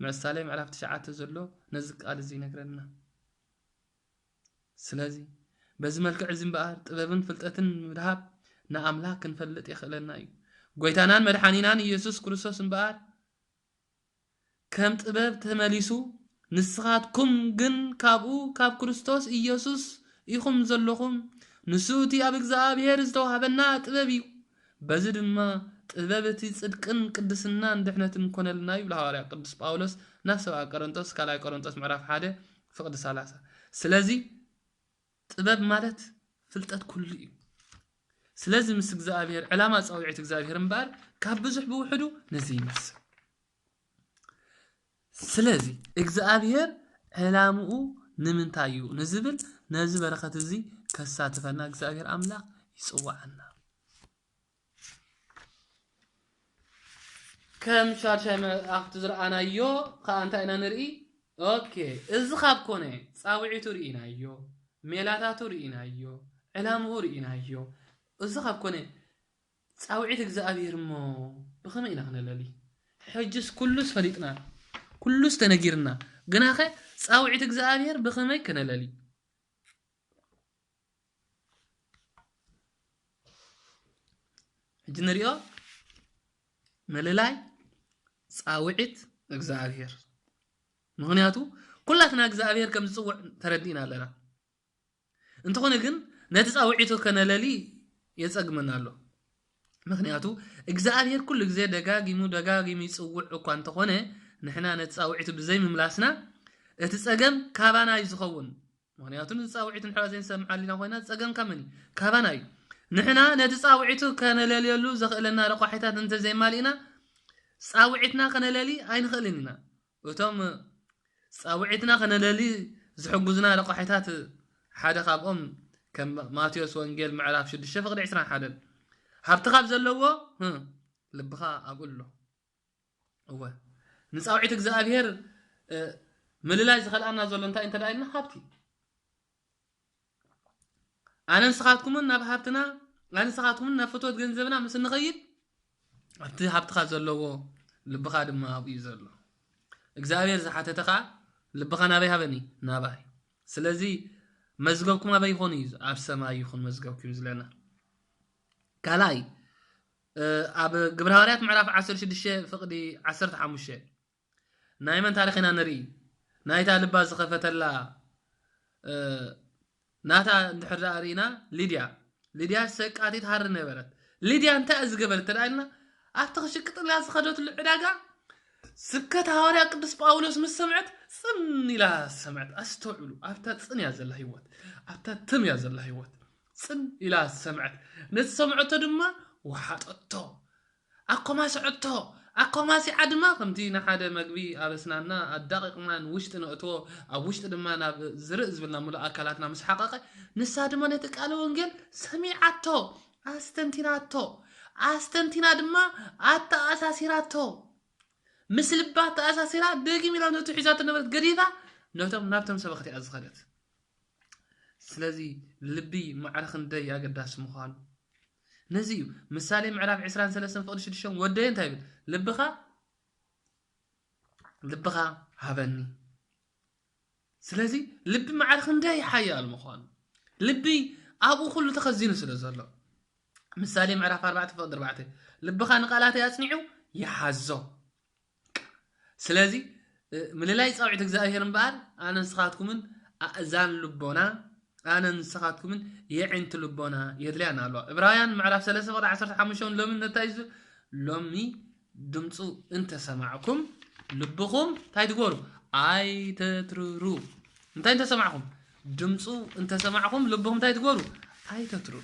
مثالي معرف تشعاته زلو نزق قال زي نغرنا سلازي بز ملكع زين بقى طببن فلطتن مدهاب نا املاك نفلط يخلنا اي غويتانان مدحانينان يسوع كريستوس بقى كم طبب تمليسو نسخاتكم جن كابو كاب كريستوس يسوع يخم زلخم نسوتي اب እግዚአብሔር ዝተዋሃበና ጥበብ እዩ በዚ ድማ ጥበብቲ ጽድቅን ቅድስናን ድሕነትን ኮነልና ይብላ ሐዋርያ ቅዱስ ጳውሎስ ናብ ሰብአ ቆሮንቶስ ካልኣይ ቆሮንቶስ ምዕራፍ 1 ፍቅዲ 30 ስለዚ ጥበብ ማለት ፍልጠት ኩሉ እዩ ስለዚ ምስ እግዚአብሔር ዕላማ ጻውዒት እግዚአብሔር እምበር ካብ ብዙሕ ብውሕዱ ነዚ ይመስል ስለዚ እግዚአብሔር ዕላምኡ ንምንታይ እዩ ንዝብል ነዚ በረኸት እዚ ከሳትፈና እግዚአብሔር አምላክ ይጽዋዕና كم شارشاي اخت زرعانايو كانتاينا نري اوكي از خاب كونه صاوعيتو رينايو ميلاتاتو رينايو علامو رينايو از خاب كونه صاوعيت እግዚአብሔር ሞ بخمينا خنللي حجس كلس فريقنا كلس تنغيرنا غناخ صاوعيت እግዚአብሔር بخمي كنللي جنريو مللاي صاوعت እግዚአብሔር ምክንያቱ ኩላትና እግዚአብሔር ከም ዝጽውዕ ተረዲና ኣለና እንተኾነ ግን ነቲ ጻውዒቱ ከነለሊ የጸግመና ኣሎ ምክንያቱ እግዚአብሔር ኩሉ ግዜ ደጋጊሙ ይጽውዕ እኳ እንተኾነ ንሕና ነቲ ጻውዒቱ ብዘይ ምምላስና እቲ ጸገም ካባና ይዝኸውን ምክንያቱ ነቲ ጻውዒቱ ንሕዋዘን ሰምዓሊና ኮይና ጸገም ከመኒ ካባና እዩ ንሕና ነቲ ጻውዒቱ ከነለሊሉ ዘኽእለና ረቋሒታት እንተ ዘይማሊና ጻውዒትና ከነለሊ ኣይንኽእልንና እቶም ጻውዒትና ከነለሊ ዝሕጉዝና ረቋሒታት ሓደ ካብኦም ከም ማቴዎስ ወንጌል ምዕራፍ 6 ፍቅዲ 21 ሃብቲ ካብ ዘለዎ ልብኻ ኣብኡሎ እወ ንጻውዒት እግዚአብሔር ምልላይ ዝኸልአና ዘሎ እንታይ እንተዳይና ሃብቲ ኣነንስኻትኩምን ናብ ሃብትና ኣነንስኻትኩምን ናብ ፍትወት ገንዘብና ምስ ንኸይድ ኣብቲ ሃብትኻ ዘለዎ ልብኻ ድማ ኣብኡ ዘሎ እግዚአብሔር ዝሓተተኻ ልብኻ ናበይ ሃበኒ ናባይ ስለዚ መዝገብኩም ኣበይ ይኹን እዩ ኣብ ሰማይ ይኹን መዝገብኩም ዝለና ካልኣይ ኣብ ግብረ ሐዋርያት ምዕራፍ 16 ፍቅዲ 15 ናይ መን ታሪኽ ኢና ንርኢ ናይታ ልባ ዝኸፈተላ ናታ እንድሕር ርኢና ሊድያ ሰቃቲት ሃር ነበረት ሊድያ እንታይ ዝገበረት ተዳልና ኣትኽሽቅጥላ ዝኸደት ልዕዳጋ ስብከት ሐዋርያ ቅዱስ ጳውሎስ ምስ ሰምዐት ጽን ኢላ ሰምዐት ኣስተውዕሉ ኣብታ ጽን ያዘላ ህይወት ኣብታ ትም ያዘላ ህይወት ጽን ኢላ ሰምዐት ነቲ ሰምዐቶ ድማ ወሓጠቶ ኣኮማስዐቶ ኣኮማሲ ዓድማ ከምቲ ንሓደ መግቢ ኣበስናና ኣዳቂቕናን ውሽጢ ነእትዎ ኣብ ውሽጢ ድማ ናብ ዝርእ ዝብልና ሙሉእ ኣካላትና ምስ ሓቐቐ ንሳ ድማ ነቲ ቃል ወንጌል ሰሚዓቶ ኣስተንቲና ድማ ኣተኣሳሲራቶ ምስ ልባ ተኣሳሲራ ደጊም ኢላ ነቱ ሒዛቶ ነበረት ገዲፋ ናብቶም ሰበኽቲ እያ ዝኸደት ስለዚ ልቢ ማዕረኽ እንደይ ኣገዳሲ ምዃኑ ነዚ እዩ ምሳሌ ምዕራፍ 23 ፍቅዲ 6 ወደየ እንታይ ይብል ልብኻ ሃበኒ ስለዚ ልቢ ማዕረኽ እንደይ ሓያል ምዃኑ ልቢ ኣብኡ ኩሉ ተኸዚኑ ስለ ዘሎ ምሳሌ ምዕራፍ 4 ፍቅዲ 4 ልብኻ ንቃላት ያጽኒዑ ይሓዞ ስለዚ ምልላይ ጻውዒት እግዚአብሔር እምበር ኣነንስኻትኩምን ኣእዛን ልቦና ኣነንስኻትኩምን የዕንት ልቦና የድልያና ኣሎ ዕብራውያን ምዕራፍ 3 ፍቅዲ 15 ሎሚ እንታይ ሎሚ ድምፁ እንተሰማዕኩም ልብኹም እንታይ ትገብሩ ኣይተትርሩ እንታይ እንተሰማዕኩም ድምፁ እንተሰማዕኩም ልብኹም እንታይ ትገብሩ ኣይተትርሩ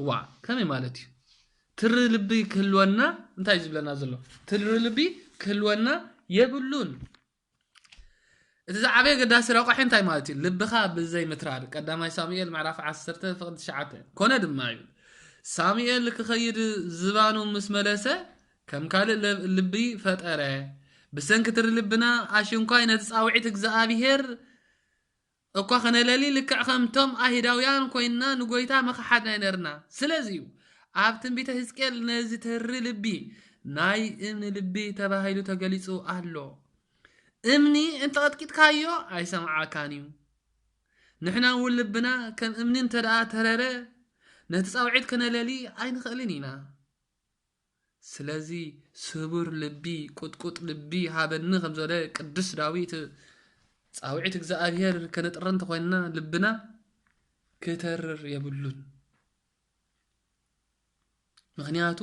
ዋ ከመይ ማለት እዩ ትር ልቢ ክህልወና እንታይ ዝብለና ዘሎ ትር ልቢ ክህልወና የብሉን እቲ ዝዓበየ ገዳሲ ረቋሒ እንታይ ማለት እዩ ልብኻ ብዘይ ምትራር ቀዳማይ ሳሙኤል ምዕራፍ 10 ፍቅዲ 9 ኮነ ድማ እዩ ሳሙኤል ክኸይድ ዝባኑ ምስ መለሰ ከም ካልእ ልቢ ፈጠረ ብሰንኪ ትር ልብና ኣሽንኳይ ነቲ ጻውዒት እግዚአብሔር እኳ ኸነለሊ ልክዕ ከምቶም አይሁዳውያን ኮይና ንጎይታ መኻሓድና ይነርና ስለዚዩ ኣብ ትንቢተ ሕዝቅኤል ነዚ ተሪ ልቢ ናይ እምኒ ልቢ ተባሂሉ ተገሊጹ ኣሎ እምኒ እንተቀጥቂጥካዮ ኣይሰማዓካን እዩ ንሕና እውን ልብና ከም እምኒ እንተደኣ ተረረ ነቲ ጻውዒት ከነለሊ ኣይንኽእልን ኢና ስለዚ ስቡር ልቢ ቁጥቁጥ ልቢ ሃበኒ ከም ዘለ ቅዱስ ዳዊት ጻውዒት እግዚአብሔር ከነጥረን ተኮይና ልብና ከተርር የብሉን ምክንያቱ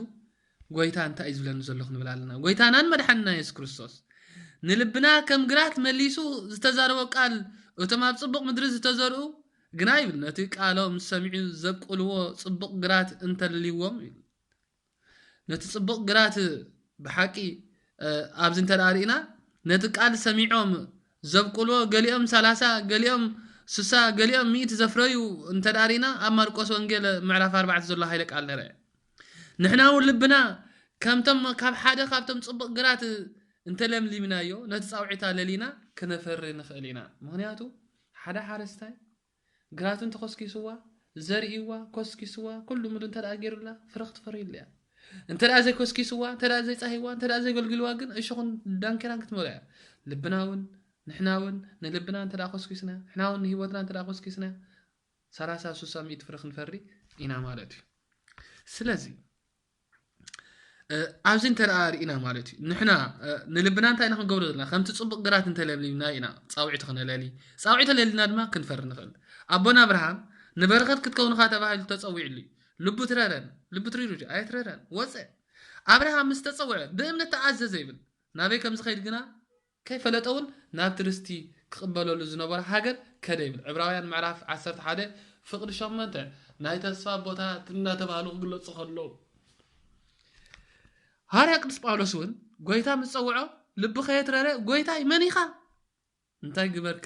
ጎይታ እንታይ ዝብለን ዘሎ ክንብላለና ጎይታናን መድሓንና ኢየሱስ ክርስቶስ ንልብና ከም ግራት መሊሱ ዝተዛረበ ቃል እቶም ኣብ ጽቡቕ ምድሪ ዝተዘርኡ ግና ይብል ነቲ ቃሎም ሰሚዑ ዘብቁልዎ ጽቡቕ ግራት እንተልልይዎም ነቲ ጽቡቕ ግራት ብሓቂ ኣብዚ እንተዳሪና ነቲ ቃል ሰሚዖም ዘብቁልዎ ገሊኦም 30 ገሊኦም 60 ገሊኦም 100 ዘፍረዩ እንተዳሪና ኣብ ማርቆስ ወንጌል ምዕራፍ 4 ዘሎ ሃይለ ቃል ነረ ንሕና ልብና ከምቶም ካብ ሓደ ካብቶም ጽቡቕ ግራት እንተለምሊምናዮ ነቲ ጻውዒታ ለሊና ከነፈር ንኽእል ኢና ምክንያቱ ሓደ ሓረስታይ ግራቱን ተኸስኪስዋ ዘርእይዋ ኮስኪስዋ ኩሉ ምሉ እንተዳገሩላ ፍረኽት ፈሪልያ እንተዳ ዘይኮስኪስዋ እንተዳ ዘይጻሂዋ እንተዳ ዘይገልግልዋ ግን እሽኹን ዳንከራን ክትመልያ ልብናውን ንሕናውን ንልብና እንተዳ ኮስኪስና ንሕናውን ንህይወትና እንተዳ ኮስኪስና 30 60 100 ፍረ ክንፈሪ ኢና ማለት እዩ ስለዚ ኣብዚ እንተዳሪና ማለት እዩ ንሕና ንልብና እንታይ ንክንገብሮ ዘለና ከምቲ ጽቡቕ ግራት እንተለምሊምና ኢና ጻውዒት ክነለሊ ጻውዒት ለሊና ድማ ክንፈር ንኽእል ኣቦና አብርሃም ንበረኸት ክትከውንኻ ተባሂሉ ተጸዊዕሉ ልቡ ትረረን ልቡ ትሪሩ ኣይትረረን ወፀ አብርሃም ምስተጸውዐ ብእምነት ተዓዘዘ ይብል ናበይ ከም ዝኸይድ ግና ከይፈለጠውን ናብ ትርስቲ ክቕበለሉ ዝነበረ ሃገር ከደ ይብል ዕብራውያን ምዕራፍ 11 ፍቅዲ 8 ናይ ተስፋ ቦታታት እናተባሃሉ ክግለጹ ከለዉ ሃርያ ቅዱስ ጳውሎስ እውን ጎይታ ምጸውዖ ልብኸ የትረረ ጎይታይ መን ኢኻ እንታይ ግበርክ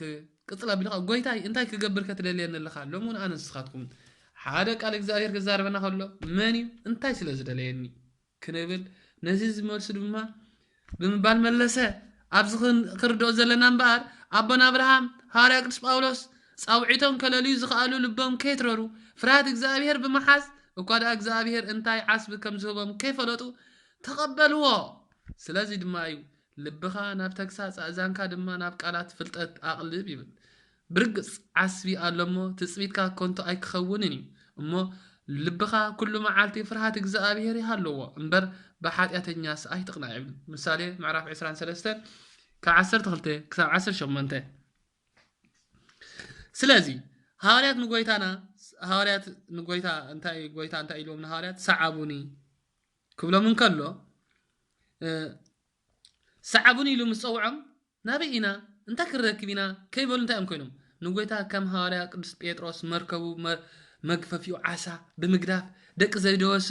ቅጽላ ቢልኻ ጎይታይ እንታይ ክገብር ከተደልየኒ ኣለኻ ሎሙን ኣነ ንስኻትኩም ሓደ ቃል እግዚአብሔር ክዛረበና ከሎ መን እዩ እንታይ ስለ ዝደለየኒ ክንብል ነዚ ዝመልሱ ድማ ብምባል መለሰ ኣብዚ ክርድኦ ዘለና እምበኣር ኣቦና አብርሃም ሃርያ ቅዱስ ጳውሎስ ጻውዒቶም ከለልዩ ዝኽኣሉ ልቦም ከይትረሩ ፍርሃት እግዚአብሔር ብምሓዝ እኳ ዳ እግዚአብሔር እንታይ ዓስቢ ከም ዝህቦም ከይፈለጡ ተቐበልዎ ስለዚ ድማ እዩ ልብኻ ናብ ተግሳጽ ኣእዛንካ ድማ ናብ ቃላት ፍልጠት ኣቕልብ ይብል ብርግጽ ዓስቢ ኣሎሞ ትጽቢትካ ኮንቶ ኣይክኸውንን እዩ እሞ ልብኻ ኩሉ መዓልቲ ፍርሃት እግዚአብሔር ይሃለዎ እምበር ብሓጢአተኛስ ኣይትቕናዕ ይብል ምሳሌ ምዕራፍ 23 ካብ 12 ክሳብ 18 ስለዚ ሃዋርያት ንጎይታ እንታይ ኢሎም ንሃዋርያት ሰዓቡኒ ክብሎም እንከሎ ሰዓቡኒ ኢሉ ምጽውዖም ናበይ ኢና እንታይ ክረክብ ኢና ከይበሉ እንታይኦም ኮይኖም ንጎይታ ከም ሃዋርያ ቅዱስ ጴጥሮስ መርከቡ መግፈፊኡ ዓሳ ብምግዳፍ ደቂ ዘይደወስ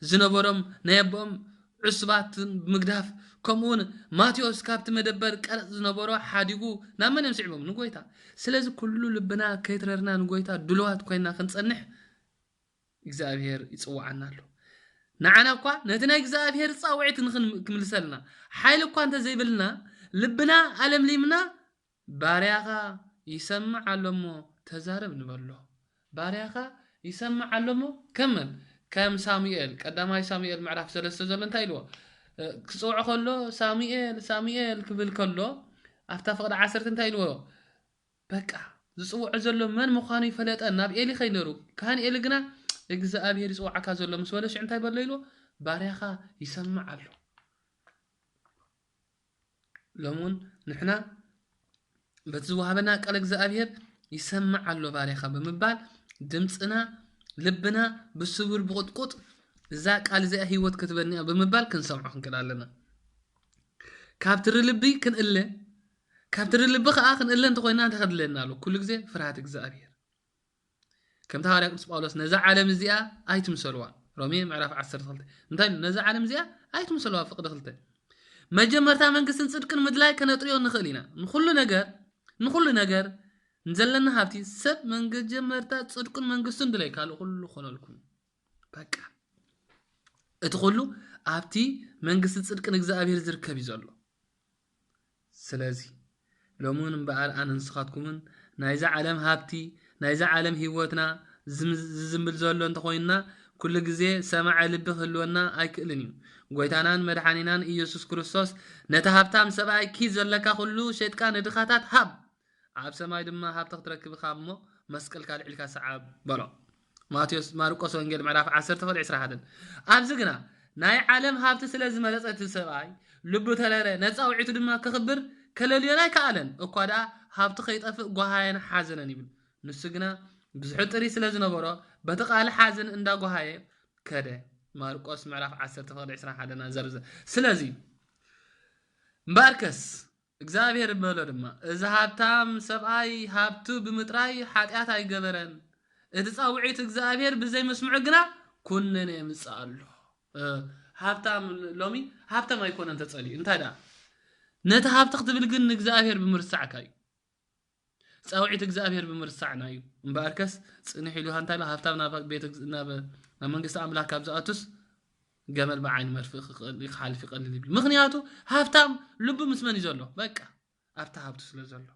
ዝነበሮም ናይ ኣቦኦም ዕስባት ብምግዳፍ ከምኡውን ማቴዎስ ካብቲ መደበር ቀረጽ ዝነበሮ ሓዲጉ ናብ መን የምስዕቦም ንጎይታ ስለዚ ኩሉ ልብና ከይትረርና ንጎይታ ድልዋት ኮይና ክንጸንሕ እግዚአብሔር ይጽዋዓና ኣሎ ንዓና እኳ ነቲ ናይ እግዚአብሔር ጻውዒት ክንምልሰልና ሓይል እኳ እንተ ዘይብልና ልብና ኣለምሊምና ባርያኻ ይሰምዕ ኣሎሞ ተዛረብ ንበሎ ባርያኻ ይሰምዕ ኣሎሞ ከም ሳሙኤል ቀዳማይ ሳሙኤል ምዕራፍ 3 ዘሎ እንታይ ኢልዎ ክጽውዕ ከሎ ሳሙኤል ክብል ከሎ ኣፍታ ፍቅዲ 10 እንታይ ኢልዎ በቃ ዝጽውዕ ዘሎ መን ምዃኑ ይፈለጠ ናብ ኤሊ ኸይነሩ ካህን ኤሊ ግና እግዚአብሔር ይጽውዓካ ዘሎ ምስ ወለሽ እንታይ በሎ ኢልዎ ባርያኻ ይሰምዕ ኣሎ ለሙን ንሕና በቲ ዝወሃበና ቃል እግዚአብሔር ይሰምዕ ኣሎ ባርያኻ ብምባል ድምጽና ልብና ብስቡር ብቁጥቁጥ እዛ ቃል እዚኣ ህይወት ክትበኒያ ብምባል ክንሰምዖ ክንክእል ኣለና ካብ ትሪ ልቢ ክንእለ ካብ ትሪ ልቢ ከዓ ክንእለ እንተኮይና እንተኸድለና ኣሎ ኩሉ ግዜ ፍርሃት እግዚአብሔር ከምታ ሃዋርያ ቅዱስ ጳውሎስ ነዛ ዓለም እዚኣ ኣይትምሰልዋ ሮሜ ምዕራፍ 12 እንታይ ነዛ ዓለም እዚኣ ኣይትምሰልዋ ፍቅዲ 2 መጀመርታ መንግስትን ጽድቅን ምድላይ ከነጥርዮ ንኽእል ኢና ንኹሉ ነገር ንዘለና ሃብቲ ሰብ መጀመርታ ጽድቅን መንግስትን ድላይ ካልእ ኩሉ ኾነልኩም በቃ እቲ ኩሉ ኣብቲ መንግስቲ ጽድቅን እግዚአብሔር ዝርከብ እዩ ዘሎ ስለዚ ሎሙን እምበኣር ኣነ ንስኻትኩምን نايزا عالم هابتي نايزا عالم هيوتنا زمبل زولو انت خوينا كل جزء سمع لب خلونا أكلني قويتانان مدحانينان إيسوس كريستوس نتهابتام سبعي كيز لك خلو شيت كان دخاتات هاب عاب سماي دم هاب تركب خامو مسكل كان عليك سعاب بلا ماتيوس ماركوس وانجيل معرف 10 تفضل 10 هذا أبزقنا ناي عالم هاب تسلز ملصقت سبعي لب تلره نصاوعيت دم كخبر كللينا كالن اكوادا هاب تخيط اف غهاين حازنن يبل نسغنا بزحو طري سلازنبرو بتقال حازن اندا غهاي كده ماركوس معرف 10 تفضل 10 حدنا زرز سلازي مباركس እግዚአብሔር በሎ ድማ እዚ ሃብታም ሰብአይ ሃብቱ ብምጥራይ ኃጢአት አይገበረን እቲ ጻውዒት እግዚአብሔር በዘይ መስምዑ ግና ኩነኔ ምጻአሉ ሃብታም ሎሚ ሃብታም አይኮነን ተጸሊ እንታዳ ነተ ሃብት ክትብል ግን እግዚአብሔር ብምርሳዕካይ ጻውዒት እግዚአብሔር ብምርሳዕናዩ እምባርከስ ጽንሕ ኢሉ ሃንታላ ሃብታም ናብ ቤት ናብ መንግስት አምላክ ካብዛአቱስ جمل بعين مرفق يخالف يقلل يبل مخنياتو هافتام لب مسمن يزلو بقى ارتا هابتو سلازلو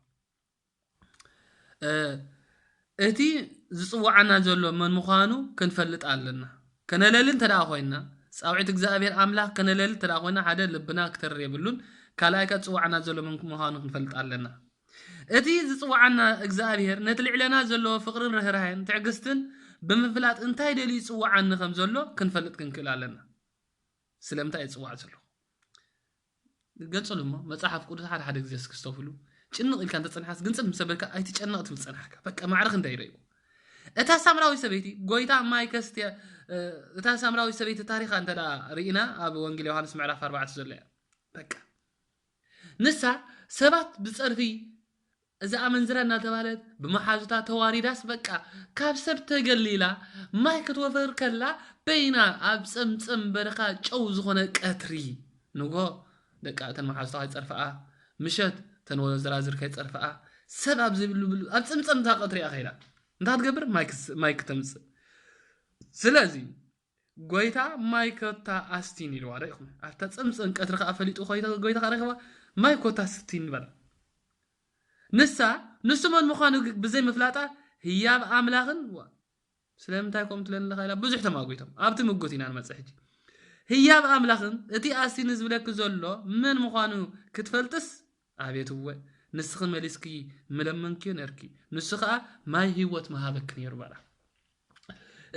اتي زصوعنا زلو من مخانو كنفلط علنا كنللن تدا خوينا صاوعت እግዚአብሔር አምላክ ከነለል ተዳ خوينا ሓደ ልብና ክተር ይብሉን ካላይ ከጽዋዕና ዘሎ من مخانو كنفلط علنا اتي زصوعنا እግዚአብሔር ነትልዕለና ዘሎ ፍቅርን ረህራህን ትዕግስትን በመፍላጥ እንታይ ደሊ ጽዋዕና ከም ዘሎ كنفلط ክንክል علنا سلامتا يصواع زلو ገጽሉሞ መጽሐፍ ቅዱስ ሓደ ሓደ ግዜ ስክስተፍሉ ጭንቅ ኢልካ ተጸንሐስ ግንጽም ሰበልካ አይትጨነቅት ምጸንሐካ በቃ ማዕረኽ እንዳይረዩ እታ ሳምራዊ ሰበይቲ ጎይታ ማይከስት እታ ሳምራዊ ሰበይቲ ታሪኻ እንተዳ ሪኢና ኣብ ወንጌል ዮሐንስ ምዕራፍ 4 ዘለ በቃ ንሳ ሰባት ብጸርፊ እዛ አመንዝራና ተባለት በመሐዙታ ተዋሪዳስ በቃ ካብ ሰብ ተገሊላ ማይ ክትወፈር ከላ በይና ኣብ ጽምጽም በረኻ ጨው ዝኾነ ቀትሪ ንጎ ደቃ ተን መሐዙታ ይጸርፋ ምሸት ተን ወዘራዝር ከይጸርፋ ሰብ ኣብ ዝብሉ ኣብ ጽምጽም ታ ቀትሪ ኣኺላ እንታይ ትገብር ማይክ ተምጽ ስለዚ ጎይታ ማይከታ አስቲን ይልዋ ዳይኹም ኣብታ ጽምጽም ቀትሪ ከፈሊጡ ጎይታ ካረኸባ ማይኮታ አስቲን በላ ንሱ من مخانو بزي مفلاطه هياب املاخن سلامتا كوم تلن لخايلا بزح تماغويتم ابت مغوتينا نمصحجي هياب املاخن اتي اسين زبلك زولو من مخانو كتفلطس ابيتو نسخن مليسكي ملمنكي نركي نسخا ماي هيوت مهابك نير بالا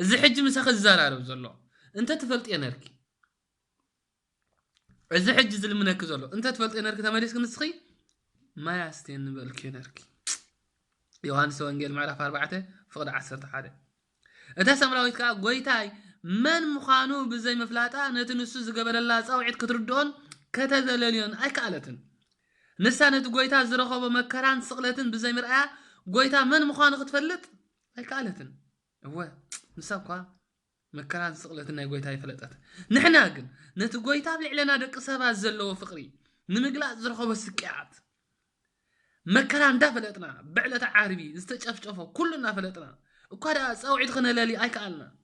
زي حج مسخ الزرارو زولو انت تفلط ينركي زي حج زلمنك زولو انت تفلط ينركي تماليسك نسخي ما يستين بالكينركي يوحنس وانجيل معرف 4 فقد 10 حدا اتا سمراويت كا غويتاي من مخانو بزي مفلاطا نتنسو زغبرلا صاوعيت كتردون كتزلليون اكالتن نسانت غويتا زرخوبه مكران سقلتن بزي مرآ غويتا من مخانو كتفلط اكالتن هو نساكوا مكران سقلتن غويتا يفلطت نحنا ግን نت غويتا بلعلنا دق سبا زلو فقري نمغلا زرخوبه سقيات مكران دا فلطنا بعلة عربي استشفشفو كلنا فلطنا وكذا صاوعيت خنلالي ايكالنا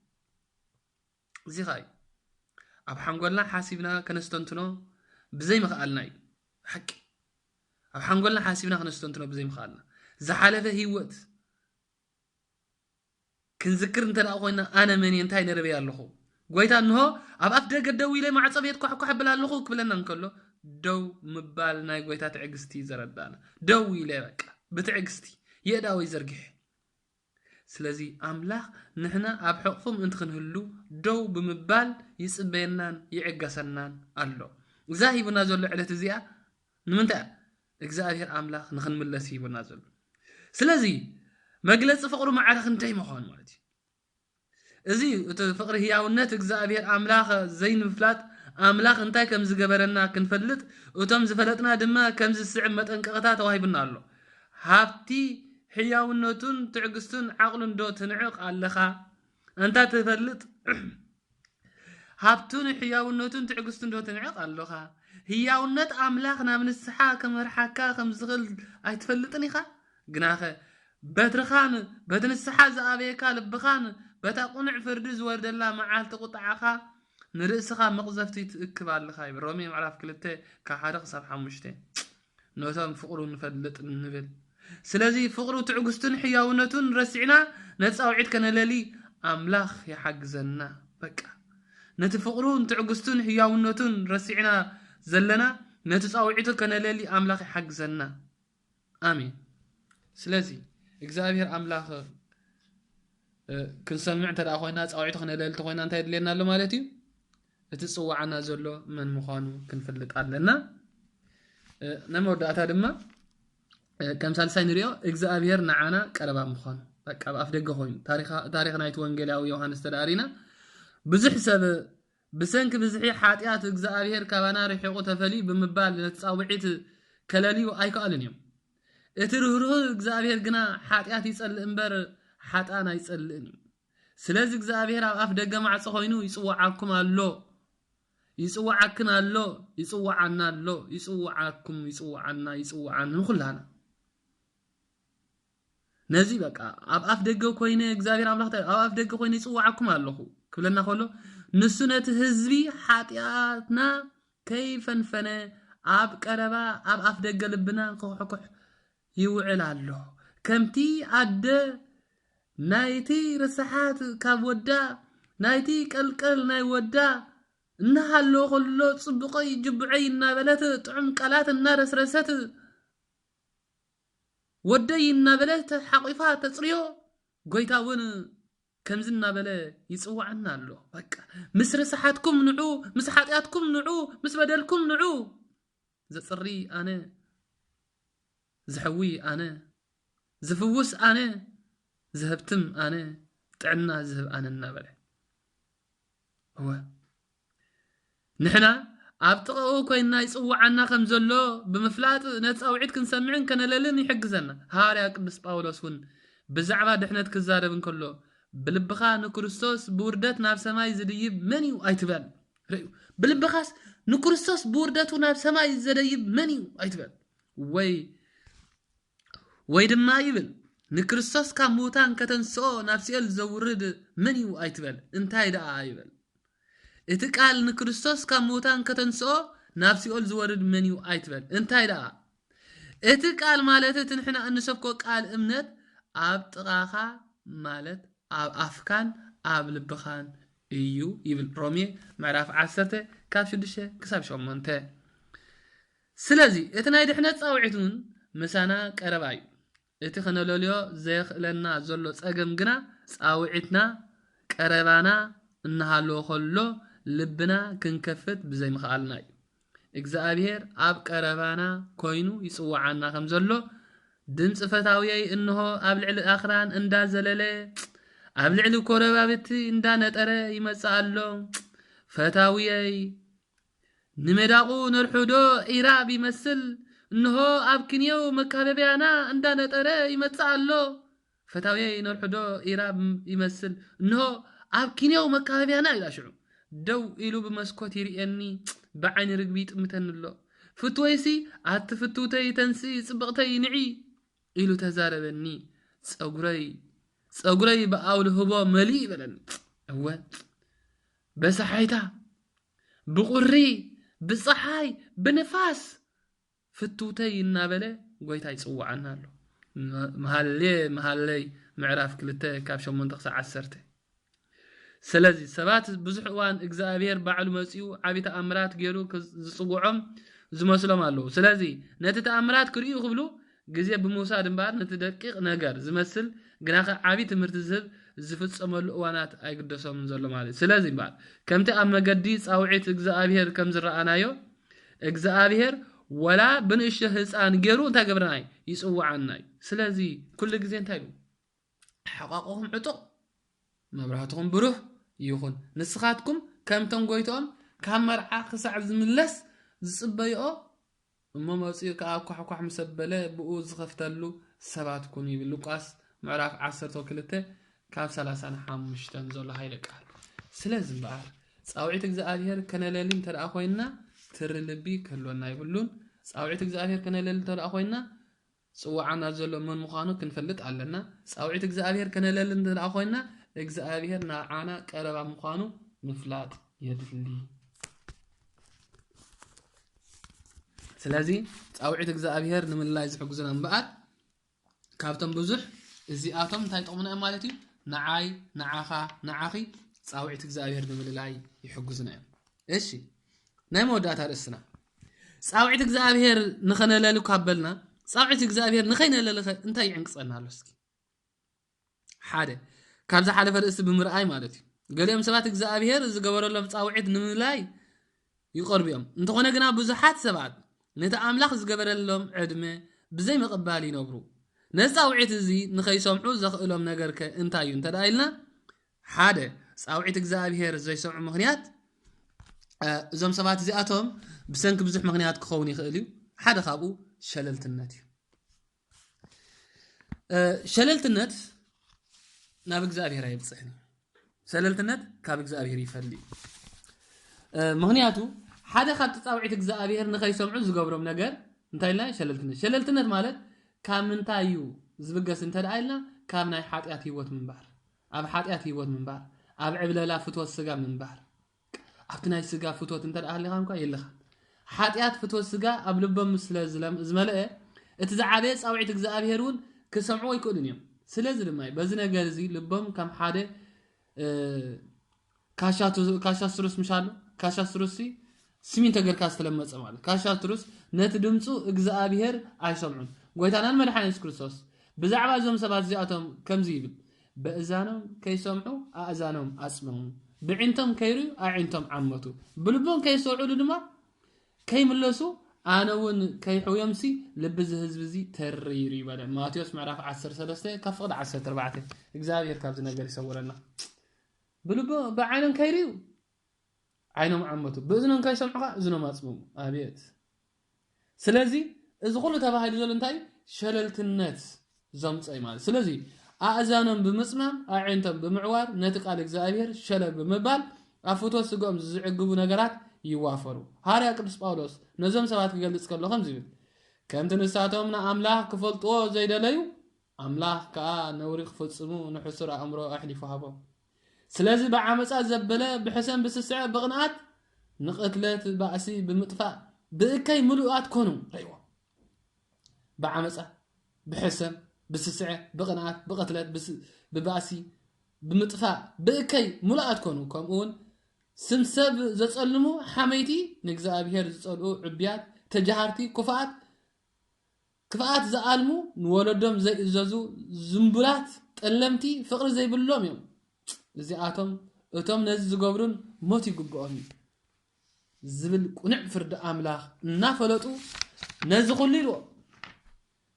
زي خاي اب حنقولنا حاسبنا كنستنتنو بزي مخالناي حق اب حنقولنا حاسبنا كنستنتنو بزي مخالنا زحالفه هيوت كنذكر انت اخوينا انا مني انتي نربي يالخو غويتا انه اب افدغ دويله مع صبيت كحكو حبلالخو كبلنا نكلو دو مبال ناي غويتا تعغستي زردانا دو يله بقى بتعغستي يداو يزرغح سلازي املاح نحنا اب حقفم انت خنهلو دو بمبال يصبينان يعغسنان الله زاهيبنا زل علت زيا نمنتا እግዚአብሔር አምላክ ንخنملس ይብና ዘል ስለዚህ መግለጽ ፍቅሩ ማዓረኽ እንታይ መሆን ማለት እዚ ፍቅሪ ህያውነት እግዚአብሔር አምላክ ዘይን ፍላት አምላክ እንታይ ከም ዝገበረና ክንፈልጥ እቶም ዝፈለጥና ድማ ከም ዝስዕ መጠንቀቕታ ተዋሂብና ኣሎ ሃብቲ ህያውነቱን ትዕግስቱን ዓቅሉን ዶ ትንዕቅ ኣለኻ እንታ ትፈልጥ ሃብቱን ህያውነቱን ትዕግስቱን ዶ ትንዕቅ ኣለኻ ህያውነት አምላክ ናብ ንስሓ ከመርሓካ ከም ዝኽል ኣይትፈልጥን ኢኻ ግናኸ በትርኻን በትንስሓ ዝኣበየካ ልብኻን በታቁንዕ ፍርዲ ዝወርደላ መዓልቲ ቁጣዓኻ ንርእስኻ መቅዘፍቲ ትእክብ ኣለኻ ሮሜ ምዕራፍ 2 ከ1 ክሳብ 5 ነቶም ፍቅሩ ንፈልጥ ንብል ስለዚህ ፍቅሩ ትዕግስቱን ሕያውነቱን ረሲዕና ነፃውዒት ከነለሊ ኣምላኽ ይሓግዘና በቃ ነቲ ፍቅሩን ትዕግስቱን ሕያውነቱን ረሲዕና ዘለና ነቲ ፃውዒቱ ከነለሊ ኣምላኽ ይሓግዘና አሜን ስለዚህ እግዚአብሔር ኣምላኽ ክንሰምዕ ተዳ ኮይና ፃውዒቱ ከነለሊ ተኮይና እንታይ ድልየና ኣሎ ማለት እዩ እቲ ጽዋዓና ዘሎ መን ምዃኑ ክንፈልጥ ኣለና ነመወዳእታ ድማ ከም ሳልሳይ ንሪኦ እግዚአብሔር ንዓና ቀረባ ምዃኑ በቃ በኣፍ ደገ ኮይኑ ታሪኽ ናይቲ ወንጌላዊ ዮሃንስ ተዳሪና ብዙሕ ሰብ ብሰንኪ ብዝሒ ሓጢኣት እግዚአብሔር ካባና ርሒቑ ተፈልዩ ብምባል ነፃውዒት ከለልዩ ኣይከኣልን እዮም እቲ ርህሩህ እግዚአብሔር ግና ሓጢኣት ይጸልእ እምበር ሓጣን ኣይጸልእን እዩ ስለዚ እግዚአብሔር ኣብ ኣፍ ደገ ማዕጾ ኮይኑ ይጽዋዓኩም ኣሎ ይጽዋዓክን ኣሎ ይጽዋዓና ኣሎ ይጽዋዓኩም ይጽዋዓና ይጽዋዓን ኩላና ነዚ በቃ ኣብ ኣፍ ደገ ኮይነ እግዚአብሔር ኣምላኽ ኣብ ኣፍ ደገ ኮይነ ይጽዋዓኩም ኣለኹ ክብለና ከሎ ንሱ ነቲ ህዝቢ ሓጢኣትና ከይፈንፈነ ኣብ ቀረባ ኣብ ኣፍ ደገ ልብና ክሕኩሕ ይውዕል ኣሎ ከምቲ ኣደ ናይቲ ርስሓት ካብ ወዳ ናይቲ ቀልቀል ናይ ወዳ እናሃሎ ከሎ ጽቡቀይ ጅብዐይ እናበለት ጥዑም ቃላት እናረስረሰት ወደይ እናበለት ሓቂፋ ተጽሪዮ ጎይታውን ከምዝ እናበለ ይጽዋዕና ኣሎ በቃ ምስ ርስሓትኩም ንዑ ምስ ሓጢኣትኩም ንዑ ምስ በደልኩም ንዑ ዘጽሪ ኣነ ዝሕዊ ኣነ ዝፍውስ ኣነ ዝህብትም ኣነ ጥዕና ዝህብ ኣነ እናበለ هو نحنا ኣብ ጥቕኡ ኮይና ይጽዋዓና ከም ዘሎ ብምፍላጥ ነፃውዒት ክንሰምዕን ከነለልን ይሕግዘና ሃዋርያ ቅዱስ ጳውሎስ እውን ብዛዕባ ድሕነት ክዛረብ እንከሎ ብልብኻ ንክርስቶስ ብውርደት ናብ ሰማይ ዝድይብ መን እዩ ኣይትበል ርእዩ ብልብኻስ ንክርስቶስ ብውርደቱ ናብ ሰማይ ዝድይብ መን እዩ ኣይትበል ወይ ድማ ይብል ንክርስቶስ ካብ ሙታን ከተንስኦ ናብ ሲኦል ዘውርድ መን እዩ ኣይትበል እንታይ ደኣ ይብል እቲ ቃል ንክርስቶስ ካብ ሙታን ከተንስኦ ናብ ሲኦል ዝወርድ መን እዩ ኣይትበል እንታይ ደኣ እቲ ቃል ማለት እቲ ንሕና እንሰብኮ ቃል እምነት ኣብ ጥቓኻ ማለት ኣብ ኣፍካን ኣብ ልብኻን እዩ ይብል ሮሜ ምዕራፍ 10 ካብ 6 ክሳብ 8 ስለዚ እቲ ናይ ድሕነት ፃውዒቱን ምሳና ቀረባ እዩ እቲ ከነለልዮ ዘይኽእለና ዘሎ ጸገም ግና ፃውዒትና ቀረባና እናሃሎ ከሎ ልብና ክንከፍት ብዘይ ምኽኣልና እዩ እግዚአብሔር ኣብ ቀረባና ኮይኑ ይጽዋዓና ከም ዘሎ ድምጽ ፈታውየይ እንሆ ኣብ ልዕሊ ኣኽራን እንዳዘለለ ኣብ ልዕሊ ኮረባብቲ እንዳነጠረ ይመጽእ ኣሎ ፈታውየይ ንመዳቑ ነርሑዶ ዒራ ቢመስል እንሆ ኣብ ክንየው መካበቢያና እንዳነጠረ ይመጽእ ኣሎ ፈታውየይ ነርሑዶ ዒራ ይመስል እንሆ ኣብ ክንየው መካበቢያና ይላሽዑ ደው ኢሉ በመስኮት ይርኤኒ بعين رقبي تمتن له فتويسي عتفتوتي تنسي صبغتي نعي إلو تزاربني صغري بقاول هبو ملي بلن هو بس حيتا بقري بصحاي بنفاس فتوتي النابله قويتا يصوعنا له محلي معرف كلته كابشو منطقه 10 سلازي سبات بزحوان እግዚአብሔር ባዕሉ መጽዩ ዓቢተ ኣምራት ገይሩ ዝጽውዖም ዝመስሎም ኣለዉ ስለዚህ ነቲ ተኣምራት ክርዩ ክብሉ ግዜ ብምውሳድ እምበር ነቲ ደቂቕ ነገር ዝመስል ግና ዓቢ ትምህርቲ ዝህብ ዝፍጸመሉ እዋናት ኣይግደሶም ዘሎ ማለት ስለዚህ እምበር ከምቲ ኣብ መገዲ ጻውዒት እግዚአብሔር ከም ዝረኣናዮ እግዚአብሔር ወላ ብንእሽተ ህፃን ገይሩ እንታይ ገብረናይ ይጽውዓናይ ስለዚህ ኩሉ ግዜ እንታይ እዩ ሓቋቆም ዕጡቕ መብራህትኩም ብሩህ ይኹን ንስኻትኩም ከምቶም ጎይቶም ካብ መርዓ ክሳዕ ዝምለስ ዝጽበይኦ እሞ መጽኡ ከኣኳሕ መሰበለ ብኡ ዝኸፍተሉ ሰባትኩም ይብል ሉቃስ ምዕራፍ 12 ካብ 35 ዘሎ ሃይለ ቃል ስለዚህ እምበር ጻውዒት እግዚአብሔር ከነለልን ተረአ ኮይና ትርልቢ ከሎና ይብሉን ጻውዒት እግዚአብሔር ከነለልን ተረአ ኮይና ጽዋዓና ዘሎ ምን ምዃኑ ክንፈልጥ ኣለና ጻውዒት እግዚአብሔር ከነለልን ተረአ ኮይና እግዚአብሔር ናዓና ቀረባ ምዃኑ ምፍላጥ የድሊ ስለዚህ ጻውዒት እግዚአብሔር ንምላይ ዝሕግዙና እምበኣር ካብቶም ብዙሕ እዚኣቶም እንታይ ጥቕሙና ማለት እዩ ንዓይ ንዓኻ ንዓኺ ጻውዒት እግዚአብሔር ንምልላይ ይሕግዙና እዮም እሺ ናይ መወዳእታ ርእስና ጻውዒት እግዚአብሔር ንኸነለሉ ካበልና ጻውዒት እግዚአብሔር ንኸይነለለ እንታይ ይዕንቅጸና ኣሎ እስኪ ሓደ ካብዛ ሓለፈ ርእሲ ብምርኣይ ማለት እዩ ገሊኦም ሰባት እግዚአብሔር ዝገበረሎም ጻውዒት ንምልላይ ይቀርቡ እዮም እንተኾነ ግና ብዙሓት ሰባት ነቲ ኣምላኽ ዝገበረሎም ዕድመ ብዘይ መቐባል ይነብሩ ነፃውዒት እዚ ንኸይሰምዑ ዘኽእሎም ነገር እንታይ እዩ እንተዳኢልና ሓደ ጻውዒት እግዚአብሔር ዘይሰምዑ ምኽንያት እዞም ሰባት እዚኣቶም ብሰንኪ ብዙሕ ምኽንያት ክኸውን ይኽእል እዩ ሓደ ካብኡ ሸለልትነት እዩ ሸለልትነት ናብ እግዚአብሔር ኣይብፅሕን ሸለልትነት ካብ እግዚአብሔር ይፈልይ ምኽንያቱ ሓደ ካብ ጻውዒት እግዚአብሔር ንኸይሰምዑ ዝገብሮም ነገር እንታይ ኢልና ሸለልትነት ማለት ካብ ምንታይ እዩ ዝብገስ እንተዳኢልና ካብ ናይ ሓጢኣት ህይወት ምንባር ኣብ ሓጢኣት ህይወት ምንባር ኣብ ዕብለላ ፍትወት ስጋ ምንባር ኣብቲ ናይ ስጋ ፍትወት እንተዳኢልካ እንኳ የለኻ ሓጢኣት ፍትወት ስጋ ኣብ ልቦም ስለ ዝመልአ እቲ ዝዓበየ ጻውዒት እግዚአብሔር እውን ክሰምዑ ኣይክእሉን እዮም ስለዚ ድማ በዚ ነገር እዚ ልቦም ከም ሓደ ካሻስትሩስ ምሻሉ ካሻስትሩስ ሲሚንቶ ጌርካ ዝተለመፀ ማለት ካሻስትሩስ ነቲ ድምፁ እግዚአብሔር ኣይሰምዑን ጎይታና መድኃኒት ኢየሱስ ክርስቶስ ብዛዕባ እዞም ሰባት እዚኣቶም ከምዚ ይብል በእዛኖም ከይሰምዑ ኣእዛኖም ኣጽመሙ ብዒንቶም ከይርዩ ኣዒንቶም ዓመቱ ብልቦም ከይሰውዑሉ ድማ ከይምለሱ ኣነ እውን ከይሕውዮምሲ ልቢ ዝህዝቢ እዚ ተሪሩ ይበለ ማቴዎስ ምዕራፍ 13 ካብ ፍቕዲ 14 እግዚአብሔር ካብዚ ነገር ይሰውረና ብልቦ ብዓይኖም ከይርዩ ዓይኖም ዓመቱ ብእዝኖም ከይሰምዑ እዝኖም ኣጽመሙ አቤት ስለዚ እዚ ኩሉ ተባሂሉ ዘሎ እንታይ ሸለልትነት ዘምፀይ ማለት ስለዚ ኣእዛኖም ብምጽማም ኣዒንቶም ብምዕዋር ነቲ ቃል እግዚአብሔር ሸለል ብምባል ኣብ ፍትወት ስግኦም ዝዕግቡ ነገራት ይዋፈሩ ሃርያ ቅዱስ ጳውሎስ ነዞም ሰባት ክገልጽ ከሎ ከምዚ ይብል ከምቲ ንሳቶም ንኣምላኽ ክፈልጥዎ ዘይደለዩ ኣምላኽ ከዓ ነውሪ ክፍጽሙ ንሕሱር ኣእምሮ ኣሕሊፉ ሃቦም ስለዚ ብዓመፃ ዘበለ ብሕሰን ብስስዕ ብቕንዓት ንቕትለት ባእሲ ብምጥፋእ ብእከይ ምሉኣት ኮኑ ረይዎ بعمسة بحسن بسسعة بقناعات بقتلات بباسي بمطفاء بكي ملاءات كونوا كمون سمسب زتصلمو حميتي نجزاء بهير زتصلو عبيات تجاهرتي كفاءات زعلمو نولدهم زي زازو زنبلات تألمتي فقر زي باللوم يوم زي اتم نزي زقبرون موتي قبقوني زبل قنع فرد أملاخ نافلتو نزي خليلو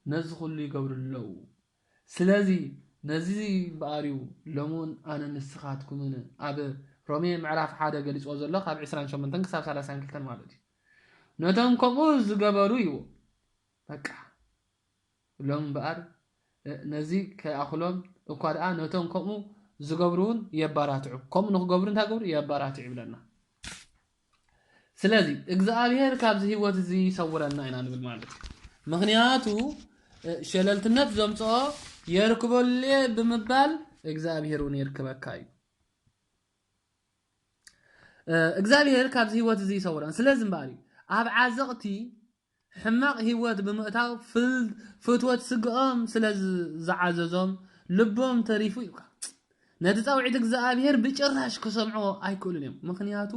نزي خلي قبر اللو سلازي نزي باريو لمون أنا نسخاتكم هنا أبي رومي معرف حدا قال يسوز الله خاب عسران شو من تنكسر 30 كلمة مالتي نتهم كموز قبرويو بكا لهم بار نزي كأخلهم وقال نتهم كمو زقبرون يباراتعو كم نخقبرون تقبر يباراتعو لنا سلازي إجزاء كابز هي وتزي صورنا هنا بالمالتي مغنياتو شللتنت زمصو يركبوا لي بمبال إجزاء يركبكاي እግዚአብሔር ካብዚ ህይወት እዚ ይሰውራን ስለዚህ ባሪ ኣብ ዓዘቕቲ ሕማቕ ህይወት ብምእታው ፍትወት ስግኦም ስለዝዓዘዞም ልቦም ተሪፉ ይካ ነቲ ጻውዒት እግዚአብሔር ብጭራሽ ክሰምዖ ኣይክእሉን እዮም ምኽንያቱ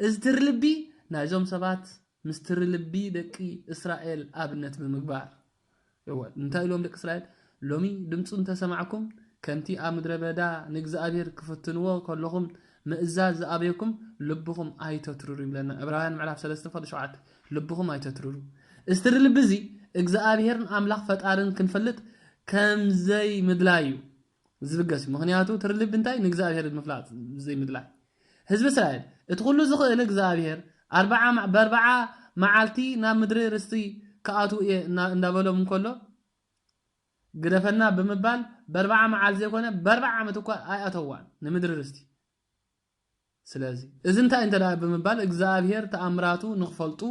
እዝትርልቢ ናይዞም ሰባት ምስትርልቢ ደቂ እስራኤል ኣብነት ብምግባር እንታይ ኢሎም ደቂ እስራኤል ሎሚ ድምፁን ተሰማዕኩም ከምቲ ኣብ ምድረ በዳ ንእግዚአብሔር ክፍትንዎ ከለኹም مئزاز أبيكم لبهم أي تتروري لنا إبراهيم معلف 3:7 لبهم أي تتروري استر لبزي إجزاء أبيهرن أملاخ فتارن كنفلت كم زي مدلايو زبقسي مغنياتو ترلب بنتاي نجزاء أبيهر المفلات زي مدلاي حزب إسرائيل ادخلوا زخ إجزاء أبيهر 4 معالتي نام مدري رستي كأتو إيه ندبلو من كله قرفنا بمبال 4 معال زي كونه 4 عام تكو أي أتوان نمدري رستي سلازي إذا أنت لا بمبال إجزاء تأمراتو نخفلتو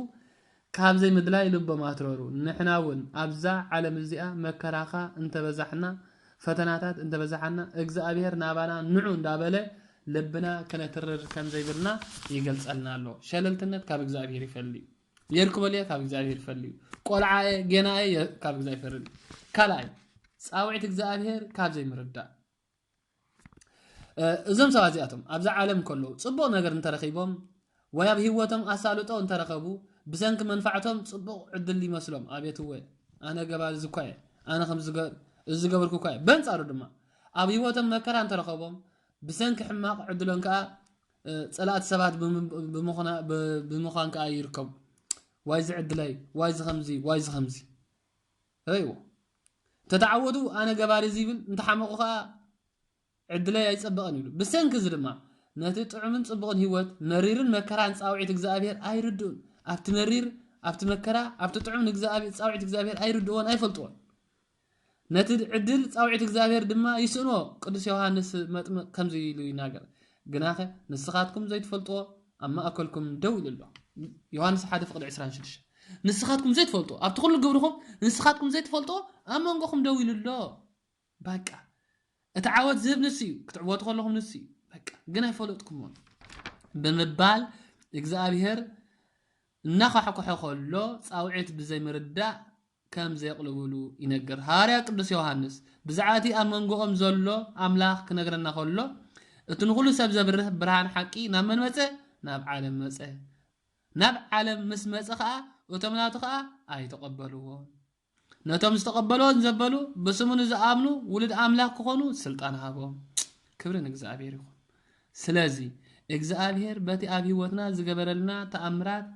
كاب زي مدلاي لب ما ترورو نحناون أبزع على مزيئة مكراخة أنت بزحنا فتناتات أنت بزحنا إجزاء نابانا نعون دابله لبنا كنا ترر كم زي بلنا يجلس ألنا له شللتنت كاب إجزاء يفلي يركب ليه كاب إجزاء يفلي قول عاي جناي كاب إجزاء يفلي كلاي صاوعت እግዚአብሔር ካብ ዘይምርዳ እዞም ሰባት እዚኣቶም ኣብዛ ዓለም ከሎ ጽቡቕ ነገር እንተረኺቦም ወይ ኣብ ህይወቶም ኣሳልጦ እንተረኸቡ ብሰንኪ መንፋዕቶም ጽቡቕ ዕድል ይመስሎም ኣቤትወ ኣነ ገባል ዝኳየ ኣነ ከም ዝገበርኩ ኳየ በንጻሩ ድማ ኣብ ህይወቶም መከራ እንተረኸቦም ብሰንኪ ሕማቕ ዕድሎም ከዓ ጸላእት ሰባት ብምዃን ከዓ ይርከቡ ዋይ ዝዕድለይ ዋይ ዝኸምዚ አይዎ ተተዓወዱ ኣነ ገባል ዝብል እንተሓመቑ ከዓ ዕድለይ ኣይጸበቐን ይብሉ ብሰንኪ ድማ ነቲ ጥዑምን ጽቡቕን ህይወት መሪርን መከራን ጻውዒት እግዚአብሔር ኣይርድኡን ኣብቲ መሪር ኣብቲ መከራ ኣብቲ ጥዑምን እግዚአብሔር ጻውዒት እግዚአብሔር ኣይርድኡን ኣይፈልጥዎን ነቲ ዕድል ጻውዒት እግዚአብሔር ድማ ይስንዎ ቅዱስ ዮሐንስ መጥምቅ ከምዚ ኢሉ ይናገር ግናኸ ንስኻትኩም ዘይትፈልጥዎ ኣብ ማእከልኩም ደው ኢሉሎ ዮሐንስ 1:26 ንስኻትኩም ዘይትፈልጥዎ ኣብቲ ኩሉ ግብርኩም ንስኻትኩም ዘይትፈልጥዎ ኣብ መንጎኹም ደው ኢሉሎ በቃ እቲ ዓወት ዝህብ ንሱ እዩ ክትዕወቱ ከለኹም ንሱ እዩ በቃ ግን ኣይፈለጥኩምዎን ብምባል እግዚአብሔር እናኻሕኩሖ ከሎ ጻውዒት ብዘይምርዳእ ከም ዘይቕልብሉ ይነገር ሃርያ ቅዱስ ዮሐንስ ብዛዕቲ ኣብ መንጎኦም ዘሎ ኣምላኽ ክነግረና ከሎ እቲ ንኹሉ ሰብ ዘብርህ ብርሃን ሓቂ ናብ መን መፀ ናብ ዓለም መፀ ናብ ዓለም ምስ መፀ ከዓ እቶም ናቱ ከዓ ኣይተቐበልዎን ነቶም ዝተቐበልዎን ዘበሉ ብስሙ ዝኣምኑ ውሉድ ኣምላኽ ክኾኑ ስልጣን ሃቦም ክብርን እግዚአብሔር ይኹን ስለዚ እግዚአብሔር በቲ ኣብ ህይወትና ዝገበረልና ተኣምራት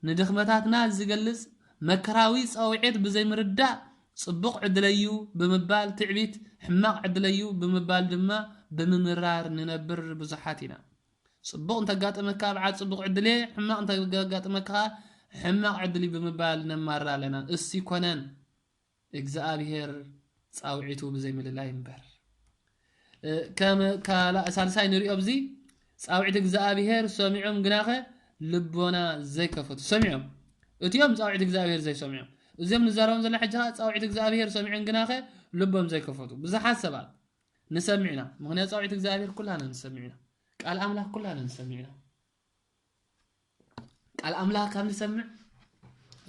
ንድኽመታትና ዝገልጽ መከራዊ ጻውዒት ብዘይምርዳእ ጽቡቕ ዕድለዩ ብምባል ትዕቢት ሕማቕ ዕድለዩ ብምባል ድማ ብምምራር ንነብር ብዙሓት ኢና ጽቡቕ እንተጋጥመካ ብዓል ጽቡቕ ዕድለ ሕማቕ እንተጋጥመካ ሕማቕ ዕድሊ ብምባል ነማራ ኣለና እሲ ኮነን እግዚአብሔር ጻውዒቱ ብዘይምልላይ እምበር ሳልሳይ ንሪኦ ብዚ ጻውዒት እግዚአብሔር ሰሚዖም ግናኸ ልቦና ዘይከፈቱ ሰሚዖም እቲዮም ጻውዒት እግዚአብሔር ዘይሰሚዖም እዚኦም ንዛረቦም ዘለና ሕጂ ጻውዒት እግዚአብሔር ሰሚዖም ግናኸ ልቦም ዘይከፈቱ ብዙሓት ሰባት ንሰሚዕና ምክንያቱ ጻውዒት እግዚአብሔር ኩላና ንሰሚዕና ቃል ኣምላኽ ኩላና ንሰሚዕና ቃል ኣምላኽ ካብ ንሰምዕ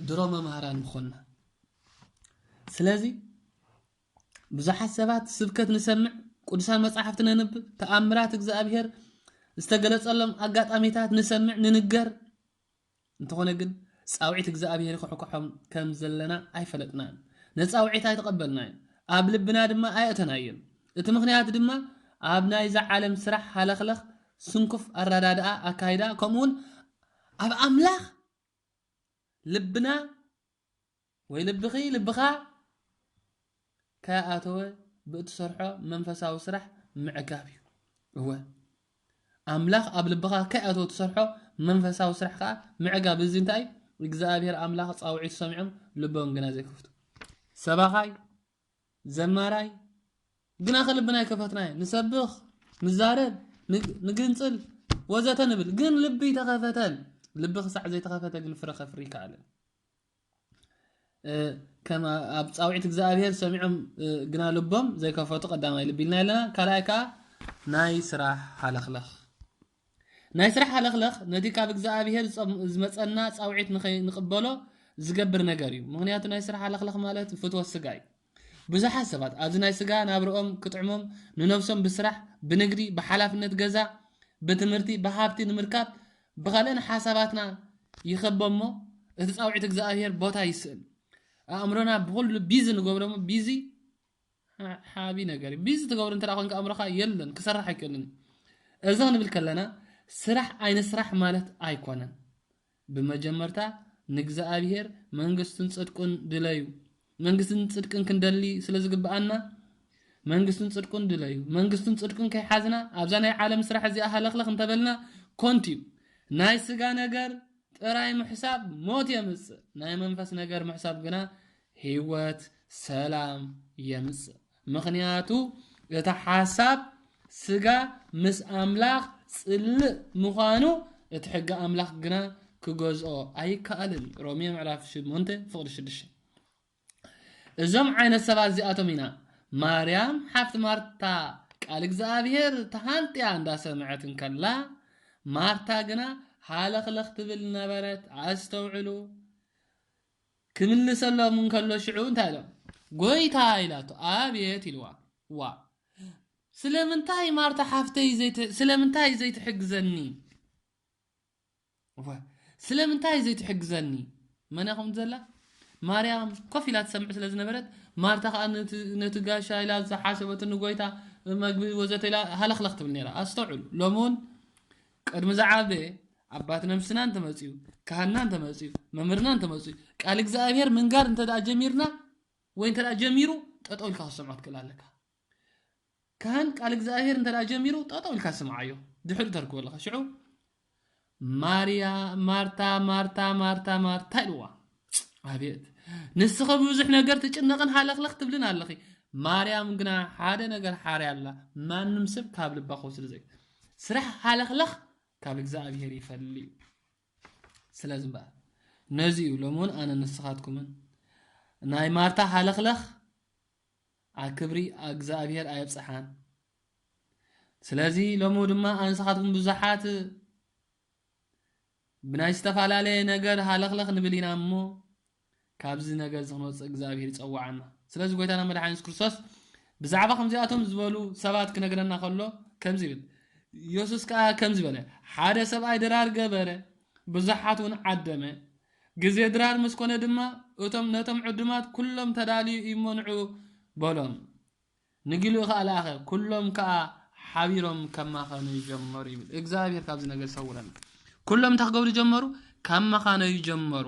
ድሮ መምሃራን ምኾንና ስለዚ ብዙሓት ሰባት ስብከት ንሰምዕ ቅዱሳን መጻሕፍቲ ነንብብ ተኣምራት እግዚአብሔር ዝተገለጸሎም ኣጋጣሚታት ንሰምዕ ንንገር እንተኾነ ግን ጻውዒት እግዚአብሔር ክሕኩሖም ከም ዘለና ኣይፈለጥናን ነጻውዒት ኣይተቐበልናን ኣብ ልብና ድማ ኣይእተናየን እቲ ምኽንያት ድማ ኣብ ናይዛ ዓለም ስራሕ ሃለኽለኽ ስንኩፍ ኣረዳድኣ ኣካይዳ ከምኡውን ኣብ ኣምላኽ ልብና ወይ ልብኻ ከኣተወ ብእትሰርሖ መንፈሳዊ ስራሕ ምዕጋብ እዩ እወ ኣምላኽ ኣብ ልብኻ ከኣተወ ትሰርሖ መንፈሳዊ ስራሕ ከዓ ምዕጋብ እዚ እንታይ እግዚአብሔር ኣምላኽ ጻውዒት ሰሚዖም ልቦም ግና ዘይከፍቱ ሰባኻይ ዘማራይ ግና ከልብና ይከፈትናይ ንሰብኽ ንዛረብ ንግንጽል ወዘተ ንብል ግን ልቢ ተኸፈተን ልቢ ክሳዕ ዘይተኸፈተ ግን ፍረ ከፍሪ ይከኣለን ከም ኣብ ጻውዒት እግዚአብሔር ሰሚዖም ግና ልቦም ዘይከፈቱ ቀዳማይ ልቢ ኢልና ኣለና ካልኣይ ከዓ ናይ ስራሕ ሃለኽለኽ ናይ ስራሕ ሃለኽለኽ ነቲ ካብ እግዚአብሔር ዝመፀና ጻውዒት ንቕበሎ ዝገብር ነገር እዩ ምክንያቱ ናይ ስራሕ ሃለኽለኽ ማለት ፍትወት ስጋ እዩ ብዙሓት ሰባት ኣብዚ ናይ ስጋ ናብርኦም ክጥዕሞም ንነብሶም ብስራሕ ብንግዲ ብሓላፍነት ገዛ ብትምህርቲ ብሃብቲ ንምርካብ ብኻልእን ሓሳባትና ይኸቦሞ እቲ ጻውዒት እግዚአብሔር ቦታ ይስእል ኣእምሮና ብኩሉ ቢዚ ንገብሮሞ ቢዚ ሓቢ ነገር ቢዚ ትገብሩ እንተዳ ኮንካ ኣእምሮኻ የለን ክሰርሕ ኣይክእልን እዚ ክንብል ከለና ስራሕ ዓይነት ስራሕ ማለት ኣይኮነን ብመጀመርታ ንእግዚአብሔር መንግስትን ጽድቁን ድለዩ መንግስትን ጽድቅን ክንደሊ ስለዝግብኣና መንግስትን ጽድቁን ድለዩ መንግስትን ጽድቁን ከይሓዝና ኣብዛ ናይ ዓለም ስራሕ እዚኣ ሃለኽለኽ እንተበልና ኮንቲዩ ናይ ስጋ ነገር ጥራይ ምሕሳብ ሞት የምጽእ ናይ መንፈስ ነገር ምሕሳብ ግና ህይወት ሰላም የምጽእ ምክንያቱ እቲ ሓሳብ ስጋ ምስ ኣምላኽ ጽልእ ምዃኑ እቲ ሕጊ ኣምላኽ ግና ክገዝኦ ኣይከኣልን ሮሜ ምዕራፍ 8:6 እዞም ዓይነት ሰባት እዚኣቶም ኢና ማርያም ሓፍቲ ማርታ ቃል እግዚአብሔር ተሃንጥያ እንዳሰምዐትን ከላ ማርታ ግና ሃለኽለኽ ትብል ነበረት ኣስተውዕሉ ክምልሰሎም እንከሎ ሽዑ እንታይ ኢሎም ጎይታ ኢላቶ አቤት ይልዋ ዋ ስለምንታይ ማርታ ሓፍተይ ስለምንታይ ዘይትሕግዘኒ ዋ ስለምንታይ ዘይትሕግዘኒ መናኹም ዘላ ማርያም ኮፊላ ተሰምዕ ስለ ዝነበረት ማርታ ከዓ ነትጋሻ ኢላ ዝሓሰበት ንጎይታ መግቢ ወዘተ ኢላ ሃለኽለኽ ትብል ነይራ ኣስተውዕሉ ሎሞን ቅድሚ ዝዓበ አባት ነፍስናን ተመጽዩ ካህናን ተመጽዩ መምህርናን ተመጽዩ ቃል እግዚአብሔር መንጋር እንተዳ ጀሚርና ወይ እንተዳ ጀሚሩ ጠጠውልካ ሰምዓት ከላለካ ካህን ቃል እግዚአብሔር እንተዳ ጀሚሩ ጠጠውልካ ሰምዓዮ ድሕሪ ተርክቦ ለካ ሽዑ ማርታ ይልዋ አቤት ንስኸ ብዙሕ ነገር ትጭነቕን ሃለኽለኽ ትብልን ኣለኺ ማርያም ግና ሓደ ነገር ሓርያ ኣላ ማንም ሰብ ካብ ልባ ክወስድ ዘይ ስራሕ ሃለኽለኽ ካብ እግዚአብሔር ይፈልዩ ስለዚህ በቃ ነዚኡ ሎሞን አነ ንስኻትኩምን ናይ ማርታ ሃለኽለኽ አክብሪ እግዚአብሔር አይብጽሓን ስለዚህ ሎሞ ድማ አንስኻትኩም ብዙሓት ብናይ ዝተፋላለየ ነገር ሃለኽለኽ ንብሊና እሞ ካብዚ ነገር ዝኽንወፅእ እግዚአብሔር ይጸዋዓና ስለዚህ ጎይታና መድኃኒት ክርስቶስ ብዛዕባ ከምዚኣቶም ዝበሉ ሰባት ክነግረና ከሎ ከምዚ ይብል ኢየሱስ ከዓ ከምዚ በለ ሓደ ሰብኣይ ድራር ገበረ ብዙሓቱን ዓደመ ግዜ ድራር መስኮነ ድማ እቶም ነቶም ዕድማት ኩሎም ተዳልዩ ይመንዑ በሎም ንግሉ ኻላኸ ኩሎም ከዓ ሓቢሮም ከማኸኑ ይጀመሩ ይብል እግዚአብሔር ካብዚ ነገር ሰውረና ኩሎም ተኽገብሩ ጀመሩ ከማኸኑ ይጀመሩ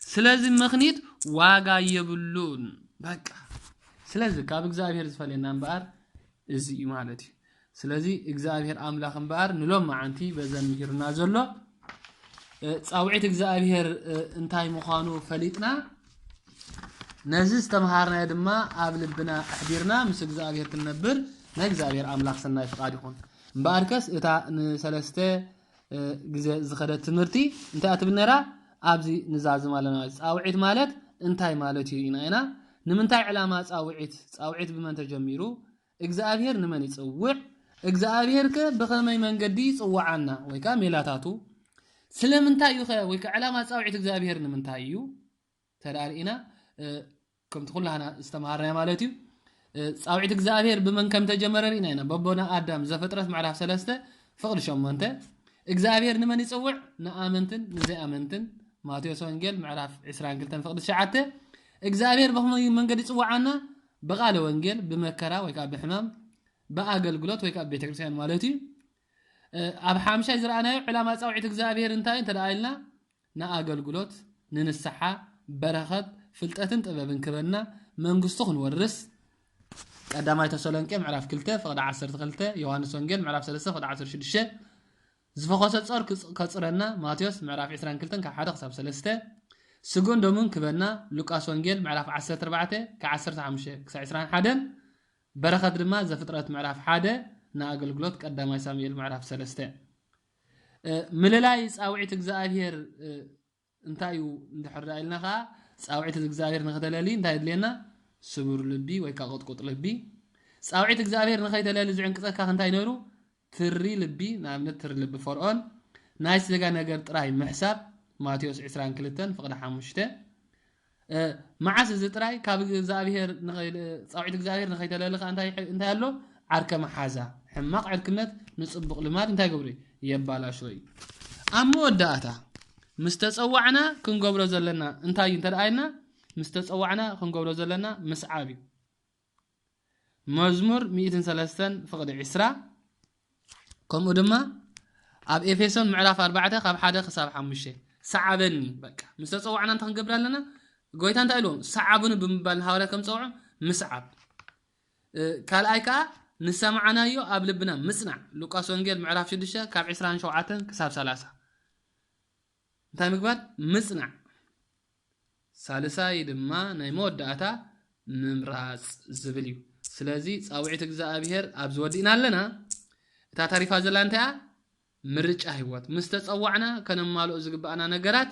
ስለዚህ ምኽኒት ዋጋ የብሉን በቃ ስለዚህ ካብ እግዚአብሔር ዝፈልየና እምበኣር እዚ ማለት እዩ ስለዚህ እግዚአብሔር አምላክ እምበኣር ንሎም ማዓንቲ በዘን ምሂርና ዘሎ ጻውዒት እግዚአብሔር እንታይ ምዃኑ ፈሊጥና ነዚ ዝተምሃርና ድማ ኣብ ልብና ኣሕዲርና ምስ እግዚአብሔር ክንነብር ናይ እግዚአብሔር አምላክ ሰናይ ፍቃድ ይኹን እምበኣርከስ እታ ንሰለስተ ግዜ ዝኸደት ትምህርቲ እንታይ ኣትብነራ ኣብዚ ንዛዝም ኣለና ጻውዒት ማለት እንታይ ማለት እዩ ኢና ንምንታይ ዕላማ ጻውዒት ብመን ተጀሚሩ እግዚአብሔር ንመን ይጽውዕ እግዚአብሔር በኸመይ መንገዲ ይጽዋዓና ወይካ ሜላታቱ ስለምንታይ እዩ ወይካ ዕላማ ጻውዒት እግዚአብሔር ንምንታይ እዩ ተዳሪኢና ከምቲ ኩላና ዝተምሃርና ማለት እዩ ጻውዒት እግዚአብሔር ብመን ከም ተጀመረ ኢና በቦና አዳም ዘፍጥረት ምዕራፍ 3 ፍቅድ 8 እግዚአብሔር ንመን ይጽውዕ ንኣመንትን ንዘይኣመንትን ማቴዎስ ወንጌል ምዕራፍ 22 ፍቅድ 9 እግዚአብሔር በኸመይ መንገዲ ይጽዋዓና በቃለ ወንጌል በመከራ ወይካ በሕማም በአገልግሎት ወይካ ቤተክርስቲያን ማለት እዩ ኣብ ሓምሻይ ዝራእናዮ ዕላማ ጻውዒት እግዚአብሔር እንታይ ተዳኢልና ንአገልግሎት ንንስሓ በረኸት ፍልጠትን ጥበብን ክበና መንግስቱ ክንወርስ ቀዳማይ ተሰሎንቄ ምዕራፍ 2 ፍቅድ 12 ዮሐንስ ወንጌል ምዕራፍ 3 ፍቅድ 16 ዝፈኾሰ ጸር ከጽረና ማቴዎስ ምዕራፍ 22 ካብ 1 ክሳብ 3 ስጉን ደሙን ክበና ሉቃስ ወንጌል ምዕራፍ 14 ከ15 ክሳብ 21 በረኸት ድማ ዘፍጥረት ምዕራፍ 1 ንአገልግሎት ቀዳማይ ሳሙኤል ምዕራፍ 3 ምልላይ ጻውዒት እግዚአብሔር እንታይ እንድሕር ኢልናኻ ጻውዒት እግዚአብሔር ንኽተለሊ እንታይ ድልየና ስቡር ልቢ ወይካ ቁጥቁጥ ልቢ ጻውዒት እግዚአብሔር ንኸይተለሊ ዝዕንቅፀካ እንታይ ነይሩ ትሪ ልቢ ንኣብነት ትሪ ልቢ ፈርዖን ናይ ስጋ ነገር ጥራይ ምሕሳብ ማቴዎስ 22 ፍቅድ 5 معاس زتراي كاب እግዚአብሔር ጻውዒት እግዚአብሔር ንኸይተለልኻ እንታይ ኣሎ ዓርከ መሓዛ ሕማቕ ዕርክነት ንጽብቕ ልማድ እንታይ ገብሪ የባላሾይ ኣመወዳእታ ምስተጸዋዕና ክንገብሮ ዘለና እንታይ እንተዳይና ምስተጸዋዕና ክንገብሮ ዘለና መስዓቢ መዝሙር 103 ፍቅድ 20 ከምኡ ድማ ኣብ ኤፌሶን ምዕራፍ 4 ካብ 1 ክሳብ 5 ሰዓበኒ በቃ ምስተጸዋዕና እንታ ክንገብር ኣለና ጎይታ እንታይ ኢሎም ሰዓቡን ብምባል ሐዋርያ ከም ጸውዖ ምስዓብ ካልኣይካ ንሰማዓናዮ ኣብ ልብና ምጽናዕ ሉቃስ ወንጌል ምዕራፍ 6 ካብ 27 ክሳብ 30 እንታይ ምግባር ምጽናዕ ሳልሳይ ድማ ናይ መወዳእታ ምምራጽ ዝብል እዩ ስለዚ ጻውዒት እግዚአብሔር ኣብ ዝወዲእና ኣለና እታ ታሪፋ ዘላ እንታይ ምርጫ ህይወት ምስተጸዋዕና ከነማልኦ ዝግባአና ነገራት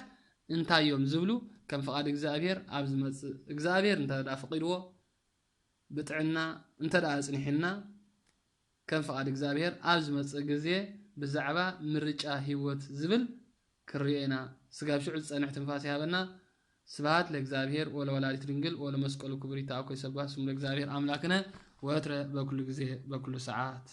እንታዮም ዝብሉ كم فقاد እግዚአብሔር ኣብ ዝመጽ እግዚአብሔር እንተዳ ፈቂድዎ ብጥዕና እንተዳ ጽኒሕና كم فقاد እግዚአብሔር ኣብ ዝመጽ ግዜ ብዛዕባ ምርጫ ህይወት ዝብል ክርየና ስጋብ ሽዑ ጸንሕ ትንፋስ ያበና سبحات لإግዚአብሔር ولولاዲት ድንግል ولመስቀሉ ክብር ይታወቅ ይሰባህ ስሙ ለእግዚአብሔር አምላክነ ወትረ በኩሉ ጊዜ በኩሉ ሰዓት